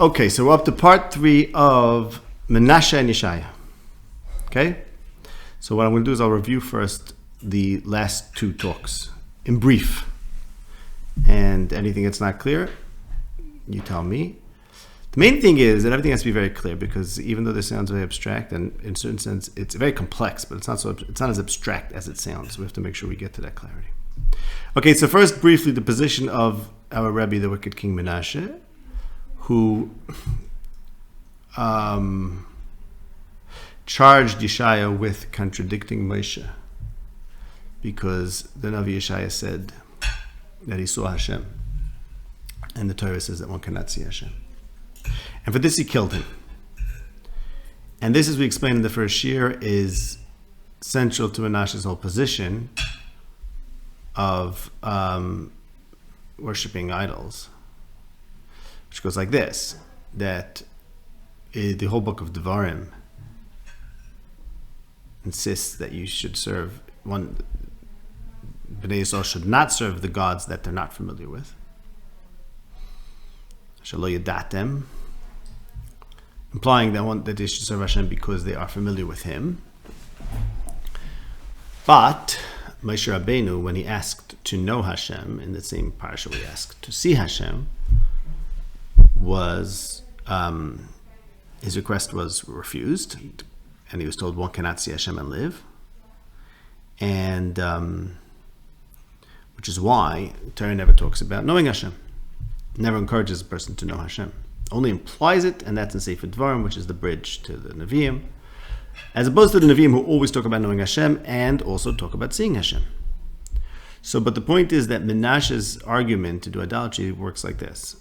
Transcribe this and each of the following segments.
Okay, so we're up to part 3 of Manasseh and Yeshaya. Okay? So what I'm going to do is I'll review first the last 2 talks in brief. And anything that's not clear, you tell me. The main thing is that everything has to be very clear, because even though this sounds very abstract, and in a certain sense it's very complex, but it's not as abstract as it sounds. We have to make sure we get to that clarity. Okay, so first briefly the position of our Rebbe, the wicked King Manasseh, who charged Yeshaya with contradicting Moshe, because the Navi Yeshaya said that he saw Hashem, and the Torah says that one cannot see Hashem. And for this he killed him. And this, as we explained in the first year, is central to Manasseh's whole position of worshipping idols, which goes like this, that the whole book of Devarim insists that you should serve one. Bnei Yisrael should not serve the gods that they're not familiar with. Shalo yadatem, implying that they should serve Hashem because they are familiar with Him. But Moshe Rabbeinu, when he asked to know Hashem, in the same parasha we asked to see Hashem, his request was refused, and he was told one cannot see Hashem and live. And which is why the Torah never talks about knowing Hashem. Never encourages a person to know Hashem. Only implies it, and that's in Sefer Dvarim, which is the bridge to the Nevi'im, as opposed to the Nevi'im, who always talk about knowing Hashem and also talk about seeing Hashem. So, but the point is that Manasseh's argument to do idolatry works like this.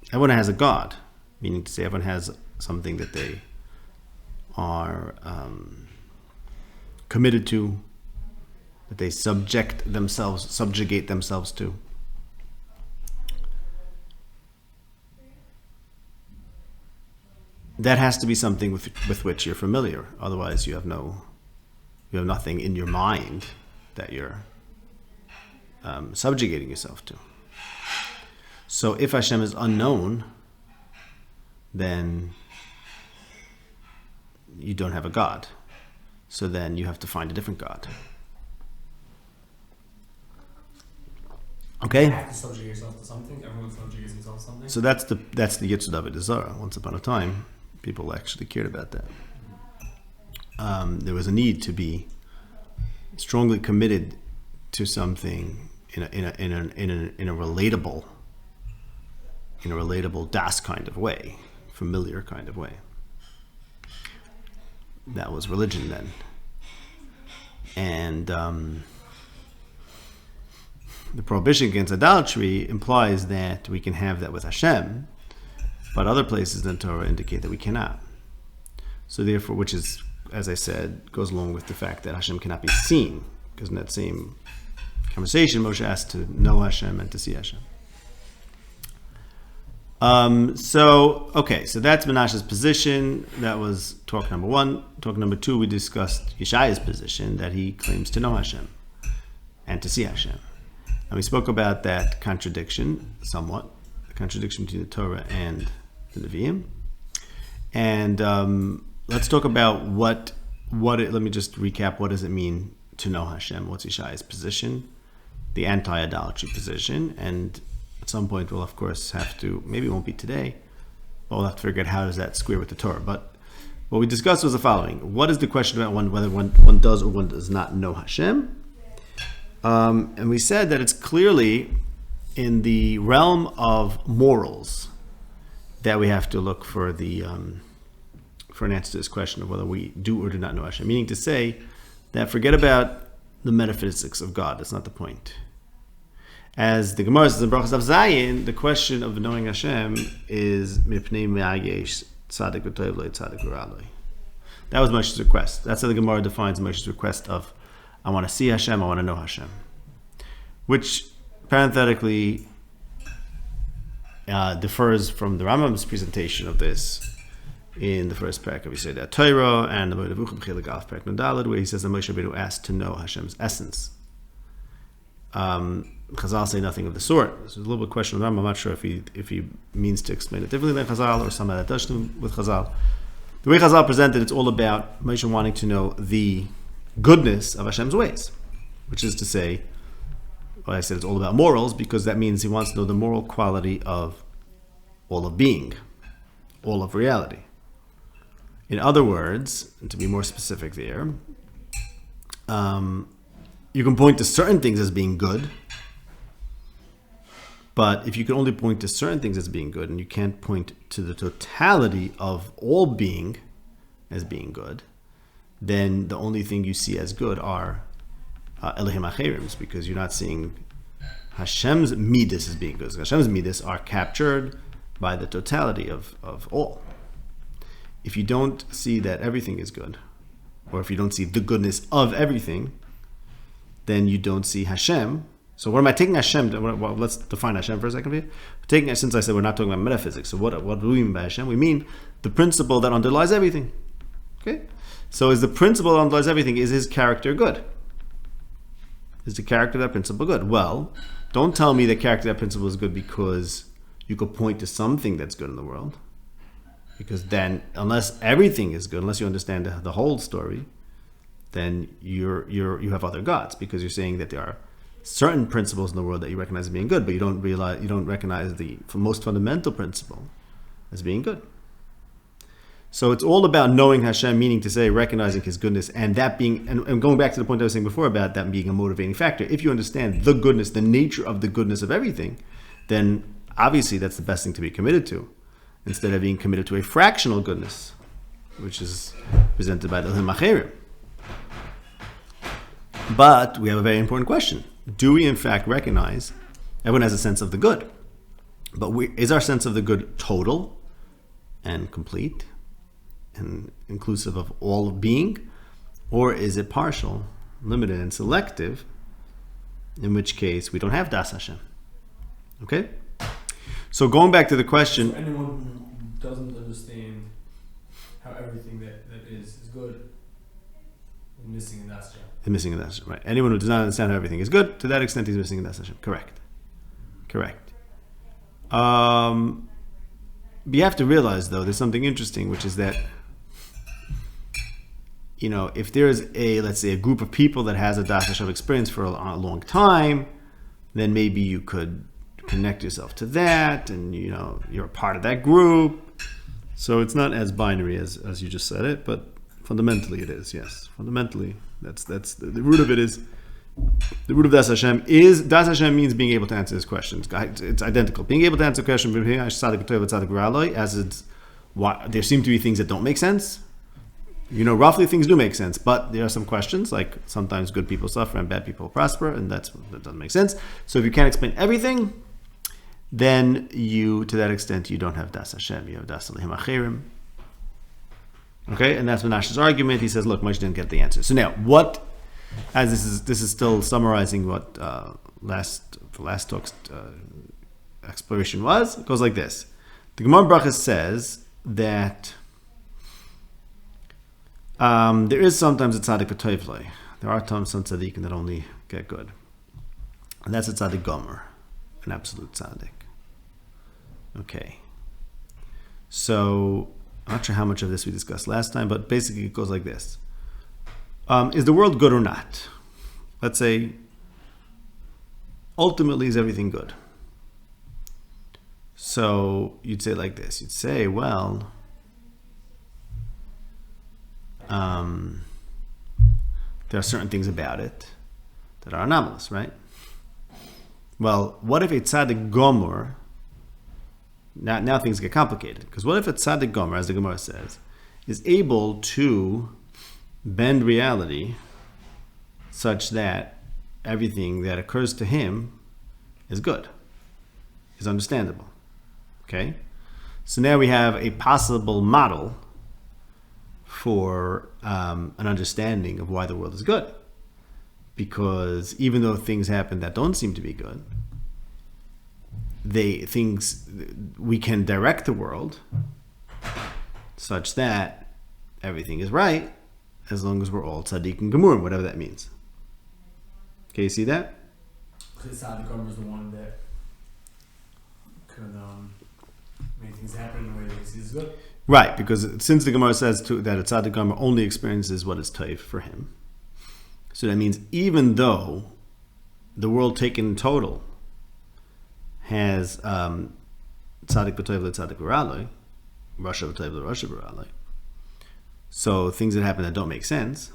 Everyone has a god, meaning to say everyone has something that they are committed to, that they subjugate themselves to. That has to be something with which you're familiar. Otherwise, you have nothing in your mind that you're subjugating yourself to. So, if Hashem is unknown, then you don't have a God. So then you have to find a different God. Okay? You have to subjugate yourself to something. Everyone subjugates themselves to something. So that's the Yitzhak David Zara. Once upon a time, people actually cared about that. There was a need to be strongly committed to something in a relatable das kind of way, familiar kind of way. That was religion then. And the prohibition against idolatry implies that we can have that with Hashem, but other places in the Torah indicate that we cannot. So therefore, which is, as I said, goes along with the fact that Hashem cannot be seen, because in that same conversation, Moshe asked to know Hashem and to see Hashem. So that's Manasseh's position. That was talk number 1. Talk number 2, we discussed Yeshaya's position, that he claims to know Hashem and to see Hashem. And we spoke about that contradiction somewhat, the contradiction between the Torah and the Nevi'im. And let's talk about let me just recap, what does it mean to know Hashem? What's Yeshaya's position? The anti-idolatry position. And at some point we'll of course have to, maybe it won't be today, but we'll have to figure out how does that square with the Torah. But what we discussed was the following. What is the question about whether one does or one does not know Hashem? And we said that it's clearly in the realm of morals that we have to look for an answer to this question of whether we do or do not know Hashem. Meaning to say that forget about the metaphysics of God. That's not the point. As the Gemara says in Brachas of Zayin, the question of knowing Hashem is mipnei me'ayesh tzadik v'toiv lo tzadik v'ra. That was Moshe's request. That's how the Gemara defines Moshe's request of, I want to see Hashem, I want to know Hashem. Which, parenthetically, differs from the Rambam's presentation of this in the first parak of Yisrael Torah and the Moed Avuchim Chelik Alf Parak Nudalad, where he says that Moshe Rabbeinu asked to know Hashem's essence. Chazal say nothing of the sort. There's a little bit of question on Rambam. I'm not sure if he means to explain it differently than Chazal or somehow that does with Chazal. The way Chazal presented, it's all about Moshe wanting to know the goodness of Hashem's ways, which is to say, well, I said it's all about morals because that means he wants to know the moral quality of all of being, all of reality. In other words, and to be more specific there, you can point to certain things as being good, but if you can only point to certain things as being good and you can't point to the totality of all being as being good, then the only thing you see as good are Elohim Acherims, because you're not seeing Hashem's midas as being good. Hashem's midas are captured by the totality of all. If you don't see that everything is good, or if you don't see the goodness of everything, then you don't see Hashem. So what am I taking Hashem? Well, let's define Hashem for a second here. Taking it, since I said we're not talking about metaphysics, so what do we mean by Hashem? We mean the principle that underlies everything. Okay? So is the principle that underlies everything, is his character good? Is the character of that principle good? Well, don't tell me the character of that principle is good because you could point to something that's good in the world. Because then, unless everything is good, unless you understand the whole story, then you have other gods, because you're saying that there are certain principles in the world that you recognize as being good, but you don't recognize the most fundamental principle as being good. So it's all about knowing Hashem, meaning to say recognizing his goodness, and that being, and going back to the point I was saying before about that being a motivating factor. If you understand the goodness, the nature of the goodness of everything, then obviously that's the best thing to be committed to, instead of being committed to a fractional goodness, which is presented by the Elohim Acherim. But we have a very important question. Do we in fact recognize, everyone has a sense of the good, but is our sense of the good total and complete and inclusive of all of being, or is it partial, limited, and selective, in which case we don't have Das Hashem? Okay? So going back to the question... So anyone who doesn't understand how everything that is good is missing in Das Hashem. Is missing in Das Hashem, right. Anyone who does not understand how everything is good, to that extent he's missing in Das Hashem. Correct. But you have to realize, though, there's something interesting, which is that, if there's let's say a group of people that has a Das Hashem experience for a long time, then maybe you could connect yourself to that, and you're a part of that group. So it's not as binary as you just said it, but fundamentally it is. Yes, fundamentally that's the root of it is. The root of Das Hashem is, Das Hashem means being able to answer his questions. It's identical. Being able to answer the question, as it's, there seem to be things that don't make sense. Roughly things do make sense, but there are some questions, like sometimes good people suffer and bad people prosper, and that doesn't make sense. So if you can't explain everything, then to that extent, you don't have Das Hashem. You have Das Elohim Acherim. Okay, and that's Menashe's argument. He says, look, Moshe didn't get the answer. So now, as this is still summarizing what the last talk's exploration was, it goes like this. The Gemara Brachas says that there is sometimes a tzaddik v'toivloi. There are times some tzaddikim that only get good. And that's a tzaddik gomer, an absolute tzaddik. Okay. So, I'm not sure how much of this we discussed last time, but basically it goes like this. Is the world good or not? Let's say, ultimately, is everything good? So you'd say like this. You'd say, well, there are certain things about it that are anomalous, right? Well, what if a tzaddik gomer, now things get complicated, because what if a tzaddik gomer, as the Gemara says, is able to bend reality such that everything that occurs to him is good, is understandable. Okay? So now we have a possible model for an understanding of why the world is good. Because even though things happen that don't seem to be good, we can direct the world such that everything is right, as long as we're all tzaddik and gemurim, whatever that means. Okay, you see that? the tzaddik gomer is the one that could make things happen in a way that he sees as good. Right, because since the Gemara says that a tzaddik gomer only experiences what is toif for him, so that means even though the world taken in total has tzaddik b'toiv l'tzaddik b'raloi, rasha b'toiv l'rasha b'raloi, so things that happen that don't make sense.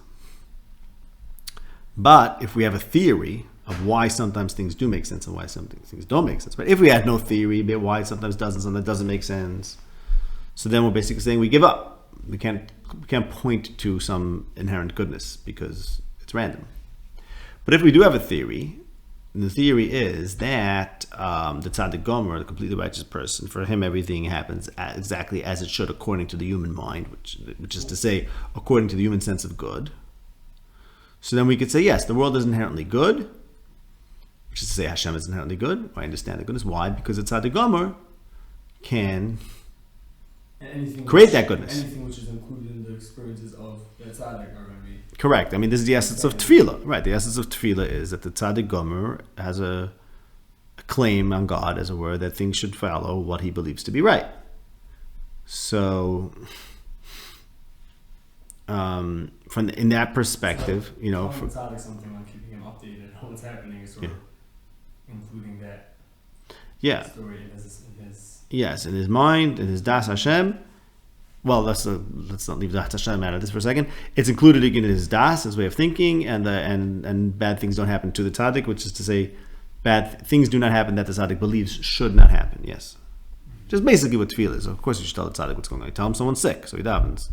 But if we have a theory of why sometimes things do make sense and why some things don't make sense, but if we had no theory about why sometimes doesn't, sometimes doesn't make sense, so then we're basically saying we give up. We can't point to some inherent goodness because it's random. But if we do have a theory, and the theory is that the tzaddik gomer, the completely righteous person, for him everything happens exactly as it should according to the human mind, which is to say, according to the human sense of good. So then we could say, yes, the world is inherently good, which is to say Hashem is inherently good. I understand the goodness. Why? Because the tzaddik gomer can create that goodness. Anything which is included in the experiences of the tzaddik are going to be... Correct. I mean, this is the essence of tefillah. Right. The essence of tefillah is that the tzaddik gomer has a claim on God, as it were, that things should follow what he believes to be right. So, in that perspective, so, tzaddik something like keeping him updated on what's happening is sort of including that story in his yes, in his mind, in his das Hashem. Well, let's not leave das Hashem out of this for a second. It's included in his das, his way of thinking, and bad things don't happen to the tzaddik, which is to say, bad things do not happen that the tzaddik believes should not happen. Yes, just basically what tefillah is. Of course, you should tell the tzaddik what's going on. You tell him someone's sick, so he davens.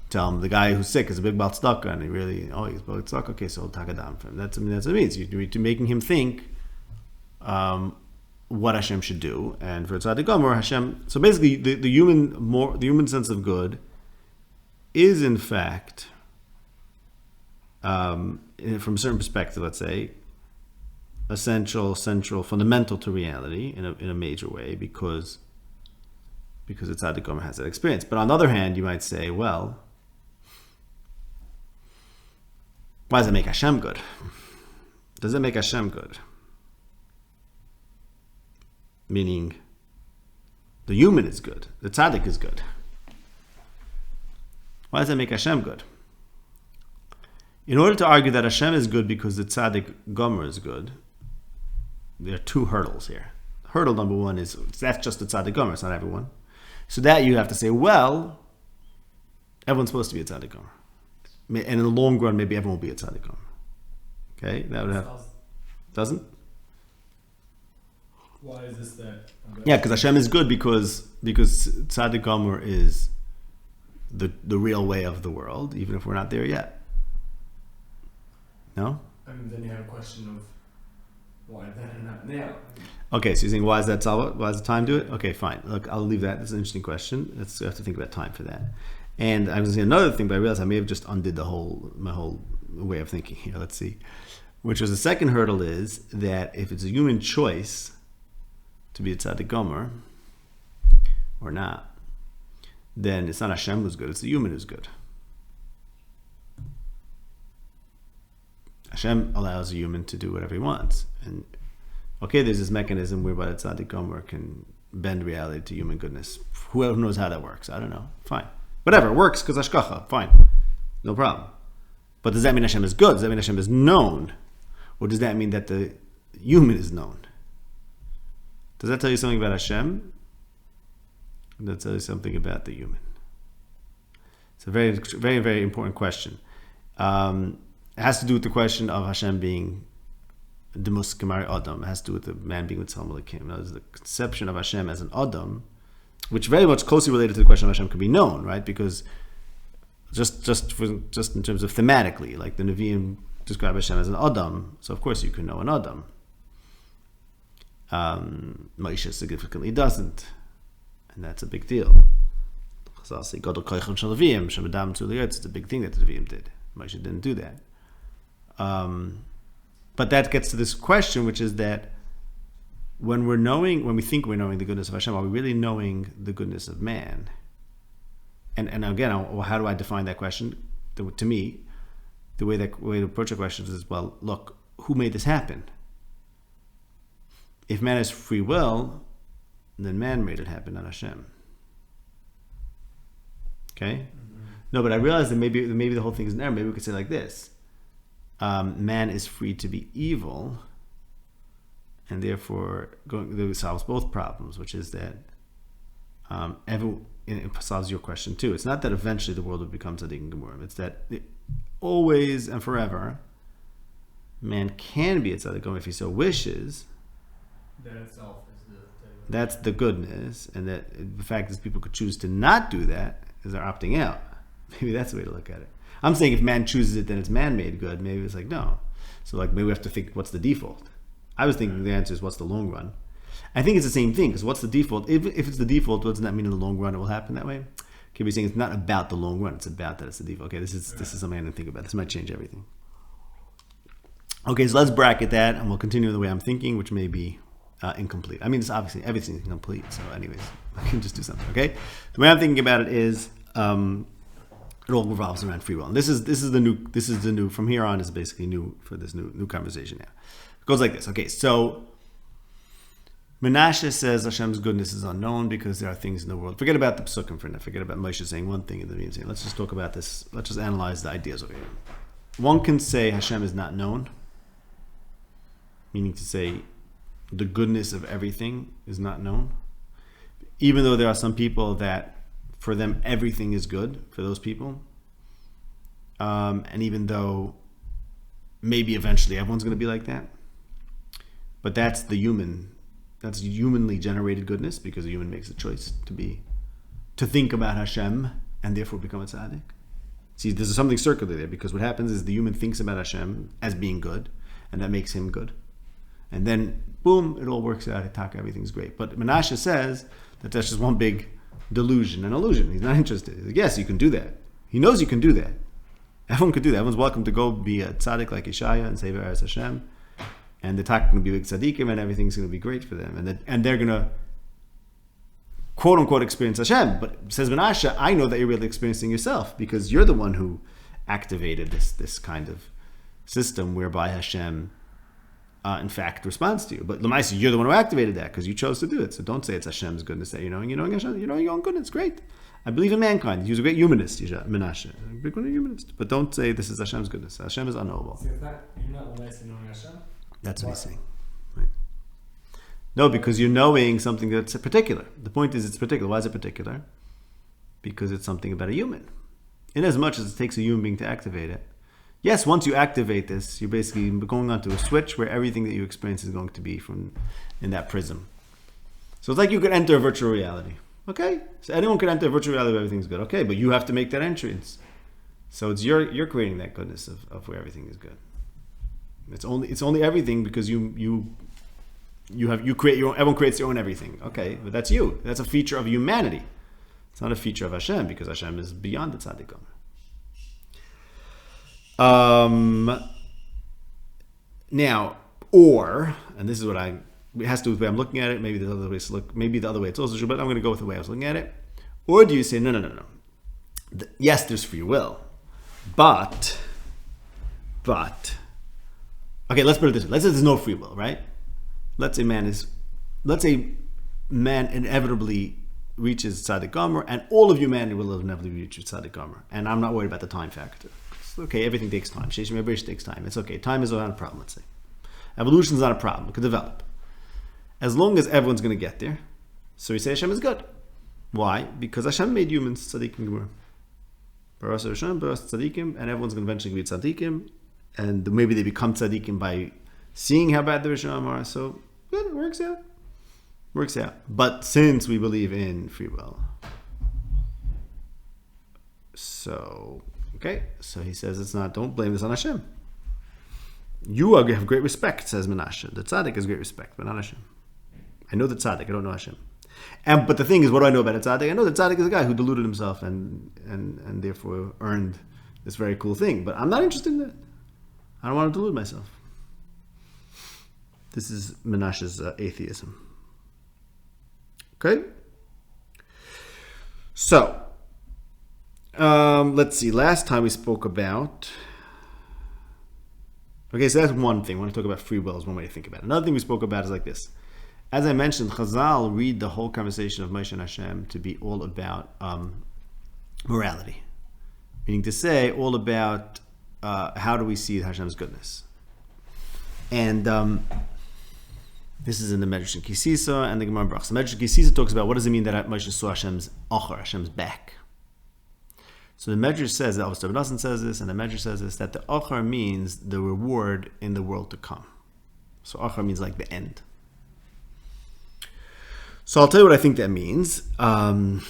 Tell him the guy who's sick is a big bal tzedakah, and he really, he's bal tzedakah. Okay, so he'll take a dam for him. That's what it means. You're making him think what Hashem should do, and for tzaddik gomer, Hashem. So basically, the human sense of good is in fact, from a certain perspective, let's say, essential, central, fundamental to reality in a major way, because the tzaddik gomer has that experience. But on the other hand, you might say, well, why does it make Hashem good? Does it make Hashem good? Meaning, the human is good, the tzaddik is good. Why does that make Hashem good? In order to argue that Hashem is good because the tzaddik gomer is good, there are two hurdles here. Hurdle number one is, that's just the tzaddik gomer, it's not everyone. So that you have to say, well, everyone's supposed to be a tzaddik gomer. And in the long run, maybe everyone will be a tzaddik gomer. Okay? That would have... Doesn't? Why is this that? Yeah, because Hashem is good because tzaddik gomer is the real way of the world, even if we're not there yet. No? I mean, then you have a question of why then and not now. Okay, so you're saying why is that Tzalva? Why does the time do it? Okay, fine. Look, I'll leave that. That's an interesting question. I have to think about time for that. And I was going to say another thing, but I realized I may have just undid my whole way of thinking here. Let's see. Which was the second hurdle is that if it's a human choice to be a tzaddik gomer or not, then it's not Hashem who's good, it's the human who's good. Hashem allows a human to do whatever he wants. And okay, there's this mechanism whereby the tzaddik gomer can bend reality to human goodness. Whoever knows how that works, I don't know. Fine. Whatever, it works because hashkacha, fine. No problem. But does that mean Hashem is good? Does that mean Hashem is known? Or does that mean that the human is known? Does that tell you something about Hashem? Does that tell you something about the human? It's a very, very, very important question. It has to do with the question of Hashem being Demus Kemari Adam. It has to do with the man being with Tzalma L'Kim. Now, the conception of Hashem as an Adam, which very much closely related to the question of Hashem can be known, right? Because just in terms of thematically, like the Nevi'im describe Hashem as an Adam, so of course you can know an Adam. Moshe significantly doesn't, and that's a big deal. It's a big thing that the Nevi'im did. Moshe didn't do that. But that gets to this question, which is that when we think we're knowing the goodness of Hashem, are we really knowing the goodness of man? And again, how do I define that question? To me, the way to approach the question is, well, look, who made this happen? If man has free will, then man made it happen, not Hashem. Okay? No, but I realized that maybe the whole thing is an error. Maybe we could say like this. Man is free to be evil, and therefore it solves both problems, which is that it solves your question too. It's not that eventually the world will become tzaddik and gemurim. It's that always and forever, man can be a tzaddik if he so wishes. That itself is that's the goodness, and that the fact is people could choose to not do that is they're opting out. Maybe that's the way to look at it. I'm saying if man chooses it, then it's man-made good. Maybe it's like, no. So like maybe we have to think, what's the default? I was thinking the answer is what's the long run. I think it's the same thing, because what's the default? If it's the default, doesn't that mean in the long run it will happen that way? Okay, we're saying it's not about the long run, it's about that it's the default. Okay, this is something I didn't think about. This might change everything. Okay, so let's bracket that, and we'll continue the way I'm thinking, which may be incomplete. I mean, it's obviously everything's incomplete, so anyways, I can just do something, okay? The way I'm thinking about it is it all revolves around free will. And this is the new from here on is basically new for this new conversation now. It goes like this. Okay, so Manasseh says Hashem's goodness is unknown because there are things in the world. Forget about the psukim for now. Forget about Moshe saying one thing and then saying, let's just talk about this. Let's just analyze the ideas over here. One can say Hashem is not known, meaning to say the goodness of everything is not known. Even though there are some people that for them everything is good for those people. And even though maybe eventually everyone's going to be like that. But that's humanly generated goodness because a human makes the choice to think about Hashem and therefore become a tzaddik. See, there's something circular there because what happens is the human thinks about Hashem as being good and that makes him good. And then, boom, it all works out. Everything's great. But Manasseh says that that's just one big delusion, an illusion. He's not interested. He's like, yes, you can do that. He knows you can do that. Everyone could do that. Everyone's welcome to go be a tzaddik like Ishaya and say V'eretz Hashem. And the talk going to be with tzaddikim and everything's going to be great for them. And they're going to, quote unquote, experience Hashem. But says Manasseh, I know that you're really experiencing yourself because you're the one who activated this kind of system whereby Hashem in fact responds to you. But Lamaisa, you're the one who activated that because you chose to do it. So don't say it's Hashem's goodness that you're knowing Hashem, you're knowing your own goodness. Great. I believe in mankind. He was a great humanist, Manasseh. A big humanist. But don't say this is Hashem's goodness. Hashem is unknowable. So you're not Lamaisa knowing Hashem? That's what he's saying. Right. No, because you're knowing something that's particular. The point is it's particular. Why is it particular? Because it's something about a human. In as much as it takes a human being to activate it. Yes, once you activate this, you're basically going onto a switch where everything that you experience is going to be in that prism. So it's like you could enter a virtual reality. Okay? So anyone could enter a virtual reality where everything's good. Okay, but you have to make that entrance. So it's you're creating that goodness of where everything is good. It's only everything because you create your own, everyone creates their own everything. Okay, but that's you. That's a feature of humanity. It's not a feature of Hashem because Hashem is beyond the tzaddik. Now, and this is what it has to do with the way I'm looking at it. Maybe there's other ways to look. Maybe the other way it's also true, but I'm going to go with the way I was looking at it. Or do you say no? Yes, there's free will, but okay, let's put it this way. Let's say there's no free will, right? Let's say man inevitably reaches tzaddik gomer, and all of humanity will inevitably reach tzaddik gomer, and I'm not worried about the time factor. Okay, everything takes time. Sheshim Ebrish takes time. It's okay. Time is not a problem, let's say. Evolution is not a problem. It could develop. As long as everyone's going to get there, so we say Hashem is good. Why? Because Hashem made humans tzaddikim gemur. Baras Hashem, Baras tzaddikim, and everyone's going to eventually be tzaddikim, and maybe they become tzaddikim by seeing how bad the Rishon are. So, good, it works out. Works out. But since we believe in free will, so... Okay, so he says don't blame this on Hashem. You have great respect, says Manasseh. The tzaddik has great respect, but not Hashem. I know the tzaddik, I don't know Hashem. But the thing is, what do I know about a tzaddik? I know the tzaddik is a guy who deluded himself and therefore earned this very cool thing. But I'm not interested in that. I don't want to delude myself. This is Manasseh's atheism. Okay? So, let's see. Last time we spoke about... Okay, so that's one thing. I want to talk about free will is one way to think about it. Another thing we spoke about is like this. As I mentioned, Chazal read the whole conversation of Moshe and Hashem to be all about morality. Meaning to say, all about how do we see Hashem's goodness. And this is in the Medrash in Kisisa and the Gemara in Brachos. The Medrash in Kisisa talks about what does it mean that Moshe saw Hashem's achar, Hashem's back. So the Medrash says, the Avos Tabanasan says this, and the Medrash says this, that the achar means the reward in the world to come. So achar means like the end. So I'll tell you what I think that means. What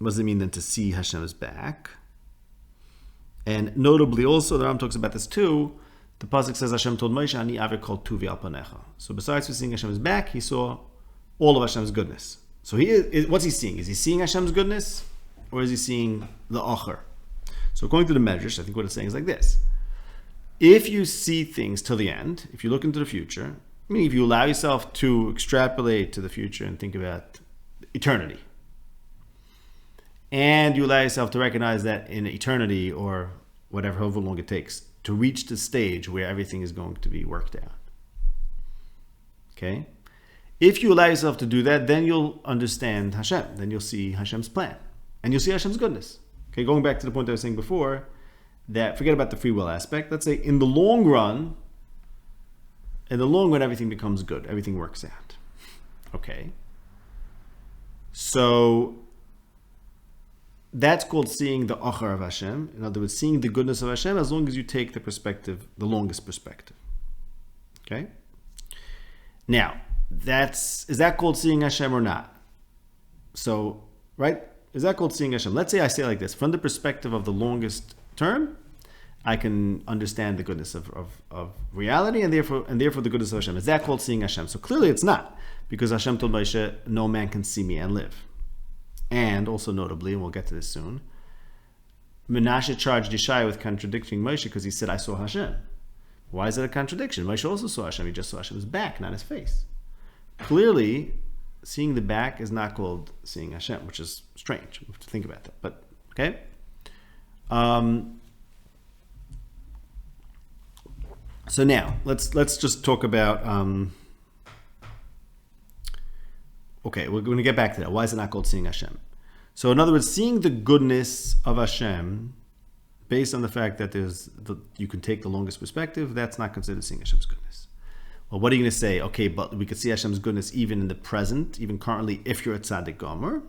does it mean then to see Hashem's back? And notably also, the Ram talks about this too, the pasuk says Hashem told Moshe, Ani aver kol tuvi al panecha. So besides for seeing Hashem's back, he saw all of Hashem's goodness. So what's he seeing? Is he seeing Hashem's goodness? Or is he seeing the achar? So according to the Medrash, I think what it's saying is like this. If you see things till the end, if you look into the future, meaning if you allow yourself to extrapolate to the future and think about eternity, and you allow yourself to recognize that in eternity, or whatever, however long it takes, to reach the stage where everything is going to be worked out. Okay? If you allow yourself to do that, then you'll understand Hashem. Then you'll see Hashem's plan. And you'll see Hashem's goodness. Okay, going back to the point I was saying before, that forget about the free will aspect. Let's say in the long run, everything becomes good. Everything works out. Okay. So that's called seeing the achar of Hashem. In other words, seeing the goodness of Hashem as long as you take the perspective, the longest perspective. Okay? Now, is that called seeing Hashem or not? So, right? Is that called seeing Hashem? Let's say I say it like this. From the perspective of the longest term, I can understand the goodness of reality and therefore the goodness of Hashem. Is that called seeing Hashem? So clearly it's not, because Hashem told Moshe, no man can see me and live. And also notably, and we'll get to this soon, Manasseh charged Yeshaya with contradicting Moshe because he said, I saw Hashem. Why is that a contradiction? Moshe also saw Hashem. He just saw Hashem's back, not his face. Clearly, seeing the back is not called seeing Hashem, which is strange. We have to think about that. But, okay? So now, let's just talk about... okay, we're going to get back to that. Why is it not called seeing Hashem? So in other words, seeing the goodness of Hashem, based on the fact that you can take the longest perspective, that's not considered seeing Hashem's goodness. Well, what are you going to say? Okay, but we could see Hashem's goodness even in the present, even currently, if you're a tzaddik gomer.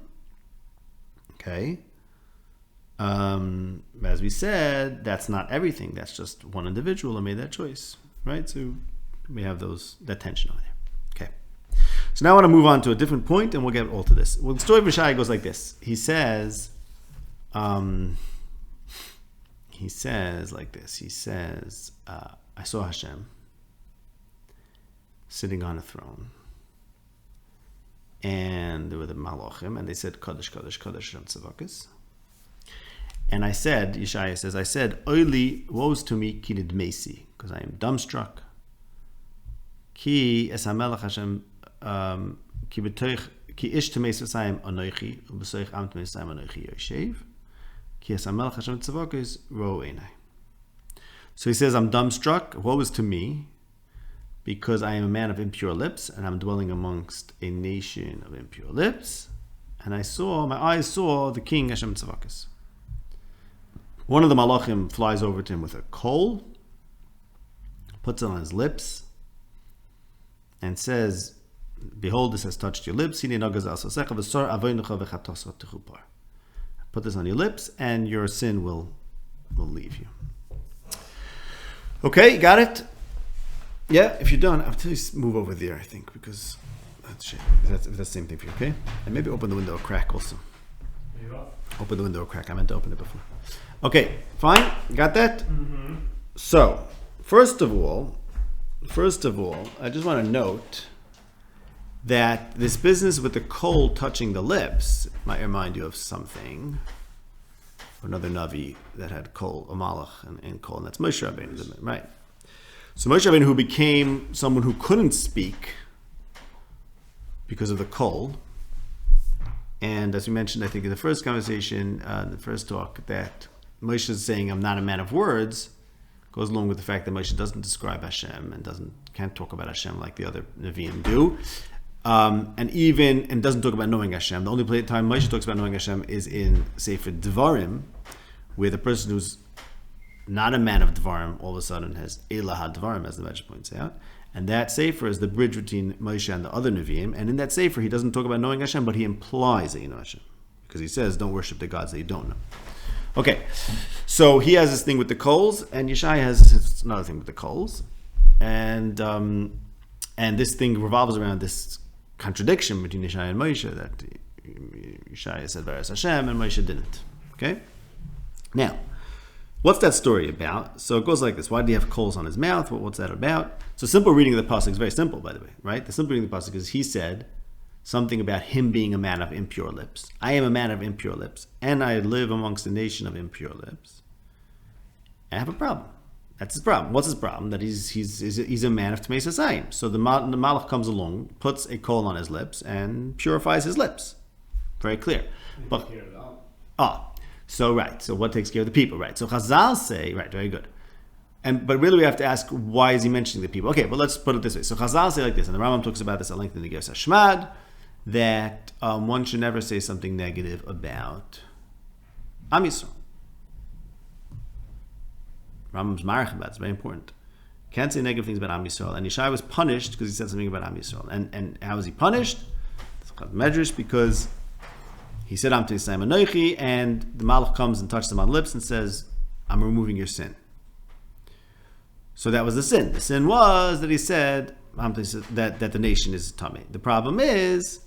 Okay. As we said, that's not everything. That's just one individual who made that choice, right? So we have that tension on there. Okay. So now I want to move on to a different point, and we'll get all to this. Well, the story of Yeshaya goes like this. He says like this. He says, I saw Hashem sitting on a throne. And there were the Malachim, and they said, Kadosh, Kadosh, Kadosh, Hashem Tzavakas. And I said, Yeshaya says, Oili, woes to me, ki nidmesi, because I am dumbstruck. Ki es hamelech Hashem, ki ish temes v'sayim anoichi, u'b'soich am temes v'sayim anoichi yoshev, ki es hamelech Hashem Tzavakas, ro einai. So he says, I'm dumbstruck, woe is to me, because I am a man of impure lips, and I'm dwelling amongst a nation of impure lips, and my eyes saw the King Hashem Tzavakas. One of the malachim flies over to him with a coal, puts it on his lips, and says, behold, this has touched your lips. Put this on your lips, and your sin will leave you. Okay, got it? Yeah, if you're done, I'll tell you to move over there, I think, because that's the same thing for you, okay? And maybe open the window a crack also. Open the window a crack. I meant to open it before. Okay, fine? Got that? Mm-hmm. So, first of all, I just want to note that this business with the coal touching the lips might remind you of something. Another Navi that had coal, a malach, and coal, and that's Moshe Rabbeinu, right? So Moshe Rabbeinu, who became someone who couldn't speak because of the coal, and as we mentioned, I think in the first conversation, the first talk, that Moshe is saying, I'm not a man of words, Goes along with the fact that Moshe doesn't describe Hashem and can't talk about Hashem like the other Nevi'im do. And doesn't talk about knowing Hashem. The only time Moshe talks about knowing Hashem is in Sefer Devarim, where the person who's not a man of Devarim all of a sudden has Elah HaDevarim, as the Medrash points out. And that Sefer is the bridge between Moshe and the other Nevi'im. And in that Sefer, he doesn't talk about knowing Hashem, but he implies that you know Hashem. Because he says, don't worship the gods that you don't know. Okay, so he has this thing with the coals, and Yeshaya has another thing with the coals. And this thing revolves around this contradiction between Yeshaya and Moshe, that Yeshaya said, Varas Hashem, and Moshe didn't. Okay? Now, what's that story about? So it goes like this. Why did he have coals on his mouth? What's that about? So simple reading of the pasuk is very simple, by the way, right? The simple reading of the pasuk is he said something about him being a man of impure lips. I am a man of impure lips, and I live amongst a nation of impure lips. I have a problem. That's his problem. What's his problem? That he's a man of Tmei Sasayim. So the Malach comes along, puts a coal on his lips, and purifies his lips. Very clear. But so what takes care of the people, right? So Chazal say, right, very good. But really we have to ask, why is he mentioning the people? Okay, but let's put it this way. So Chazal say like this, and the Rambam talks about this at length in the Ger Hashmad, that one should never say something negative about Am Yisrael. Rambam's marach about it's very important. Can't say negative things about Am Yisrael. And Yeshaya was punished because he said something about Am Yisrael. And how was he punished? It's called Medrash, because he said Am Yisrael Anochi, and the Malach comes and touches him on the lips and says, I'm removing your sin. So that was the sin. The sin was that he said that the nation is tummy. The problem is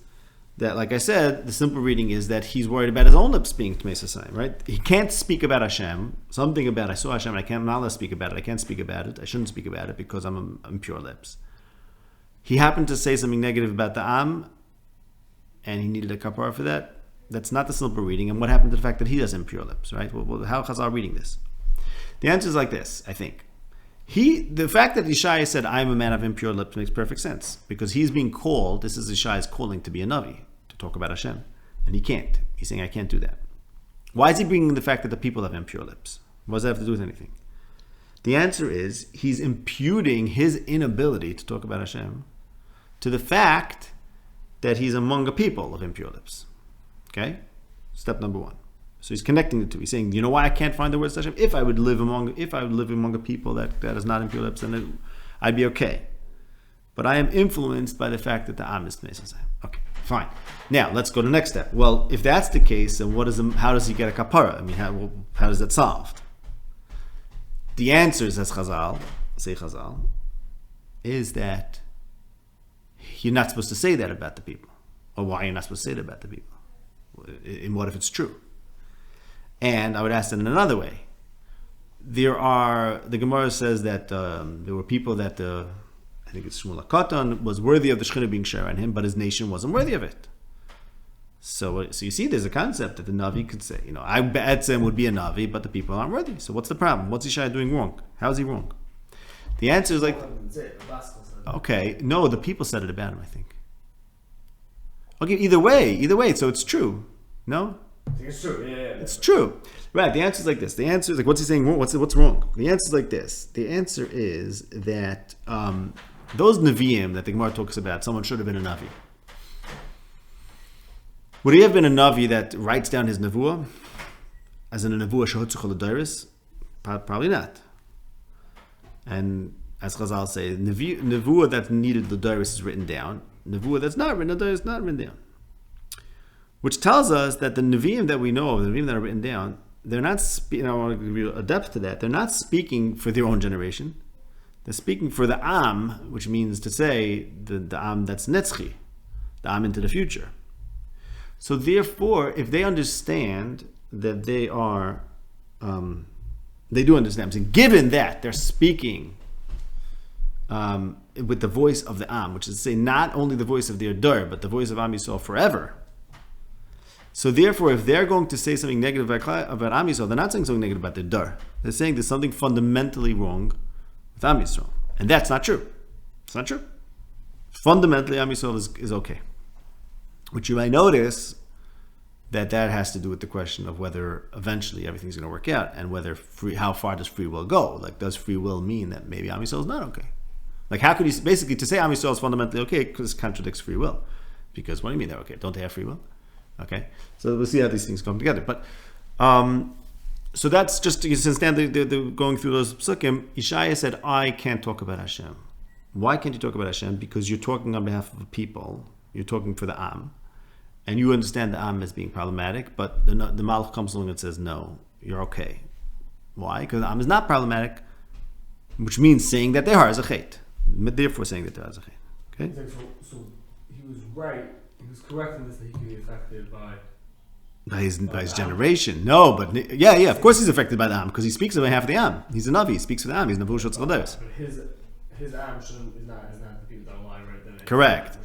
that, like I said, the simple reading is that he's worried about his own lips being Tmei Sasayim, right? He can't speak about Hashem, something about I saw Hashem, and I'm not allowed to speak about it. I can't speak about it. I shouldn't speak about it because I'm impure lips. He happened to say something negative about the Am, and he needed a kapara for that. That's not the simple reading. And what happened to the fact that he has impure lips, right? Well, how Chazal reading this? The answer is like this, I think. The fact that Yeshaya said, I'm a man of impure lips makes perfect sense, because he's being called, this is Yeshaya's calling to be a Navi, to talk about Hashem. And he can't. He's saying, I can't do that. Why is he bringing the fact that the people have impure lips? What does that have to do with anything? The answer is, he's imputing his inability to talk about Hashem to the fact that he's among a people of impure lips. Okay? Step number one. So he's connecting the two. He's saying, you know why I can't find the words Hashem? If I would live among a people that is not impure lips, then I'd be okay. But I am influenced by the fact that the Am is Tmei Sasayim. Okay, fine. Now let's go to the next step. Well, if that's the case, then how does he get a kapara? I mean, how does that solved? The answer, says Chazal, is that you're not supposed to say that about the people. Or why are you not supposed to say that about the people? And what if it's true? And I would ask it in another way. The Gemara says that there were people that I think it's Shmuel HaKatan was worthy of the Shekhinah being shared on him, but his nation wasn't worthy of it. So you see, there's a concept that the Navi could say, I Be'etzem would be a Navi, but the people aren't worthy. So what's the problem? What's Yeshaya doing wrong? How is he wrong? The answer is like, okay, no, the people said it about him, I think. Okay, either way, so it's true. No? I think it's true. Yeah. It's true. Right, the answer is like this. The answer is like, what's he saying wrong? What's wrong? The answer is like this. The answer is that those Nevi'im that the Gemara talks about, someone should have been a Navi. Would he have been a Navi that writes down his Nevuah? As in a Nevuah Shehotzuch L'Dairis? Probably not. And as Chazal say, Nevuah that needed L'Dairis is written down. Nevuah that's not written, L'Dairis is not written down. Which tells us that the Nevi'im that we know of, the Nevi'im that are written down, they're not speaking, I want to give you a depth to that, they're not speaking for their own generation. They're speaking for the Am, which means to say the Am that's Netzchi, the Am into the future. So therefore, if they understand that they are, they do understand, so given that they're speaking with the voice of the Am, which is to say not only the voice of their Dur, but the voice of Am Yisrael forever. So therefore, if they're going to say something negative about Am Yisrael, they're not saying something negative about their Dar. They're saying there's something fundamentally wrong with Am Yisrael. And that's not true. It's not true. Fundamentally, Am Yisrael is okay. Which you might notice that has to do with the question of whether eventually everything's going to work out, and whether how far does free will go? Like, does free will mean that maybe Am Yisrael is not okay? Like, how could you basically to say Am Yisrael is fundamentally okay, because it contradicts free will? Because what do you mean they're okay? Don't they have free will? Okay, so we'll see how these things come together. But so that's just since then they're going through those psukim. Yeshaya said, "I can't talk about Hashem." Why can't you talk about Hashem? Because you're talking on behalf of the people. You're talking for the Am. And you understand the Am as being problematic, but the Malach comes along and says, no, you're okay. Why? Because the Am is not problematic, which means saying that their heart is a chet. Therefore saying that their heart is a chet. Okay? So he was right, he was correct in this, that he could be affected by his generation. No, but yeah, of course he's affected by the Am, because he speaks on behalf of the Am. He's a Navi, he speaks for the Am, he's Navu Shotz Choderes. But his Am is not the people that lie right then. Correct.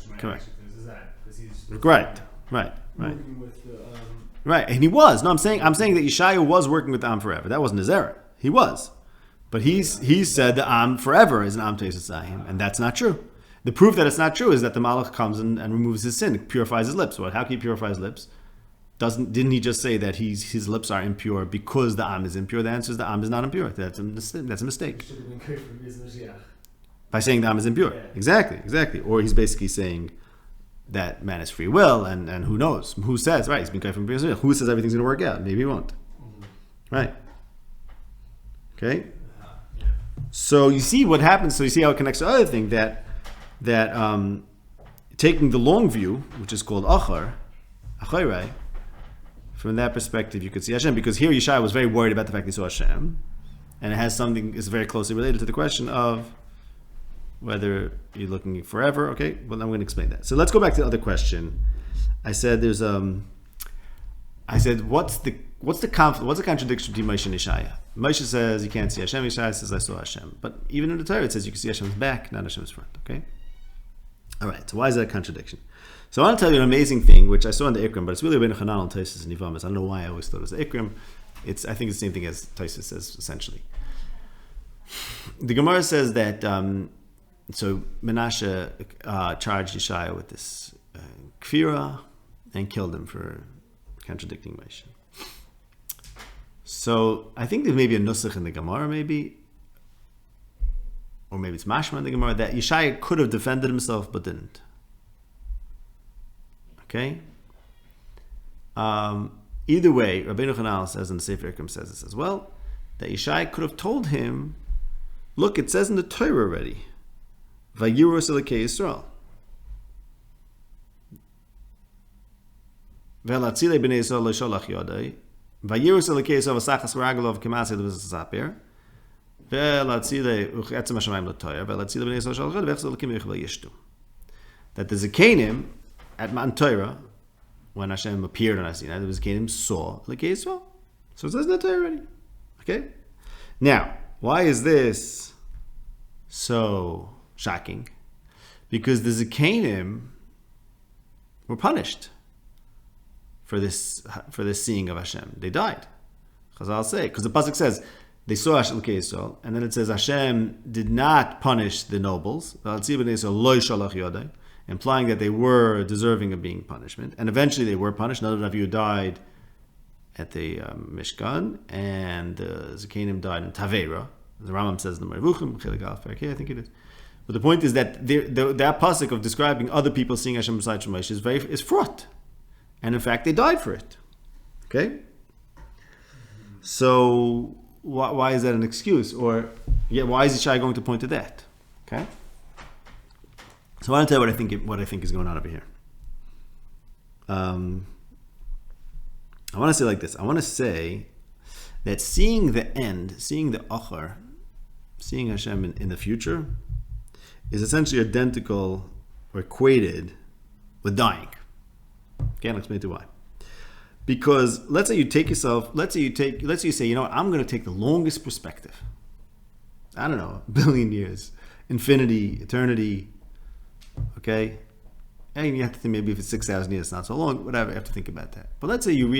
Right. Working with the, Right, and he was. No, I'm saying that Yeshaya was working with the Am forever. That wasn't his error. He was. But he said the Am forever is an Am Teisasayim, and that's not true. The proof that it's not true is that the Malach comes and removes his sin, purifies his lips. Well, how can he purify his lips? Didn't he just say that his lips are impure because the Am is impure? The answer is the Am is not impure. That's a mistake. should have been good for Mizrahiach. By saying the Am is impure. Yeah. Exactly. Or he's basically saying that man is free will, and who knows? Who says, right, he's been cut from Mizrahiach. Who says everything's going to work out? Maybe he won't. Mm-hmm. Right. Okay? Yeah. So you see what happens. So you see how it connects to the other thing, that taking the long view, which is called Achayrai, from that perspective, you could see Hashem, because here Yeshaya was very worried about the fact he saw Hashem, and it has something is very closely related to the question of whether you're looking forever. Okay, well, I'm going to explain that. So let's go back to the other question. I said what's the conflict? What's the contradiction between Moshe and Yeshaya? Moshe says you can't see Hashem. Yeshaya says I saw Hashem. But even in the Torah it says you can see Hashem's back, not Hashem's front. Okay. All right. So why is that a contradiction? So I want to tell you an amazing thing, which I saw in the Ikrim, but it's really been a Chanal and Taisus and Yivamis. I don't know why I always thought it was the Ikrim. I think it's the same thing as Taisus says, essentially. The Gemara says that so Manasseh charged Yeshaya with this kfira and killed him for contradicting Moshe. So I think there may be a nusach in the Gemara, or maybe it's mashma in the Gemara, that Yeshaya could have defended himself but didn't. Okay? Either way, Rabbeinu Chanal says, and the Sefer Ikrim says this as well, that Yeshaya could have told him, look, it says in the Torah already, Vayirus Elokei Yisrael. Ve'latzilei b'nei Yisrael lo sholach yodai. Vayirus Elokei Yisrael v'sachas v'ragalov k'maseh v'zasaper. Ve'latzilei u'chetzem hashamayim l'toyer. Ve'latzilei b'nei Yisrael sholach yodai. Ve'chzor l'kim yichel yishtu. That the Zekanim at Mount Torah, when Hashem appeared on Sinai, the Zekanim saw Elokei Yisrael. So it says in the Torah already. Okay? Now, why is this so shocking? Because the Zekanim were punished for this seeing of Hashem. They died. Chazal say, because the pasuk says they saw Hashem, and then it says Hashem did not punish the nobles, implying that they were deserving of being punishment, and eventually they were punished. Another of you died at the Mishkan, and the Zekanim died in Tavera. The Rambam says in the Marivuchim, I think it is. But the point is that that pasuk of describing other people seeing Hashem besides Moshe is fraught, and in fact they died for it. Okay, so why is that an excuse? Or why is Yeshaya going to point to that? Okay, so I want to tell you what I think is going on over here. I want to say like this. I want to say that seeing the end, seeing the achar, seeing Hashem in the future, is essentially identical or equated with dying. Okay, I'll explain to you why. Because let's say you say, I'm going to take the longest perspective. I don't know, 1 billion years, infinity, eternity. Okay, and you have to think maybe if it's 6,000 years, it's not so long. Whatever, you have to think about that. But let's say you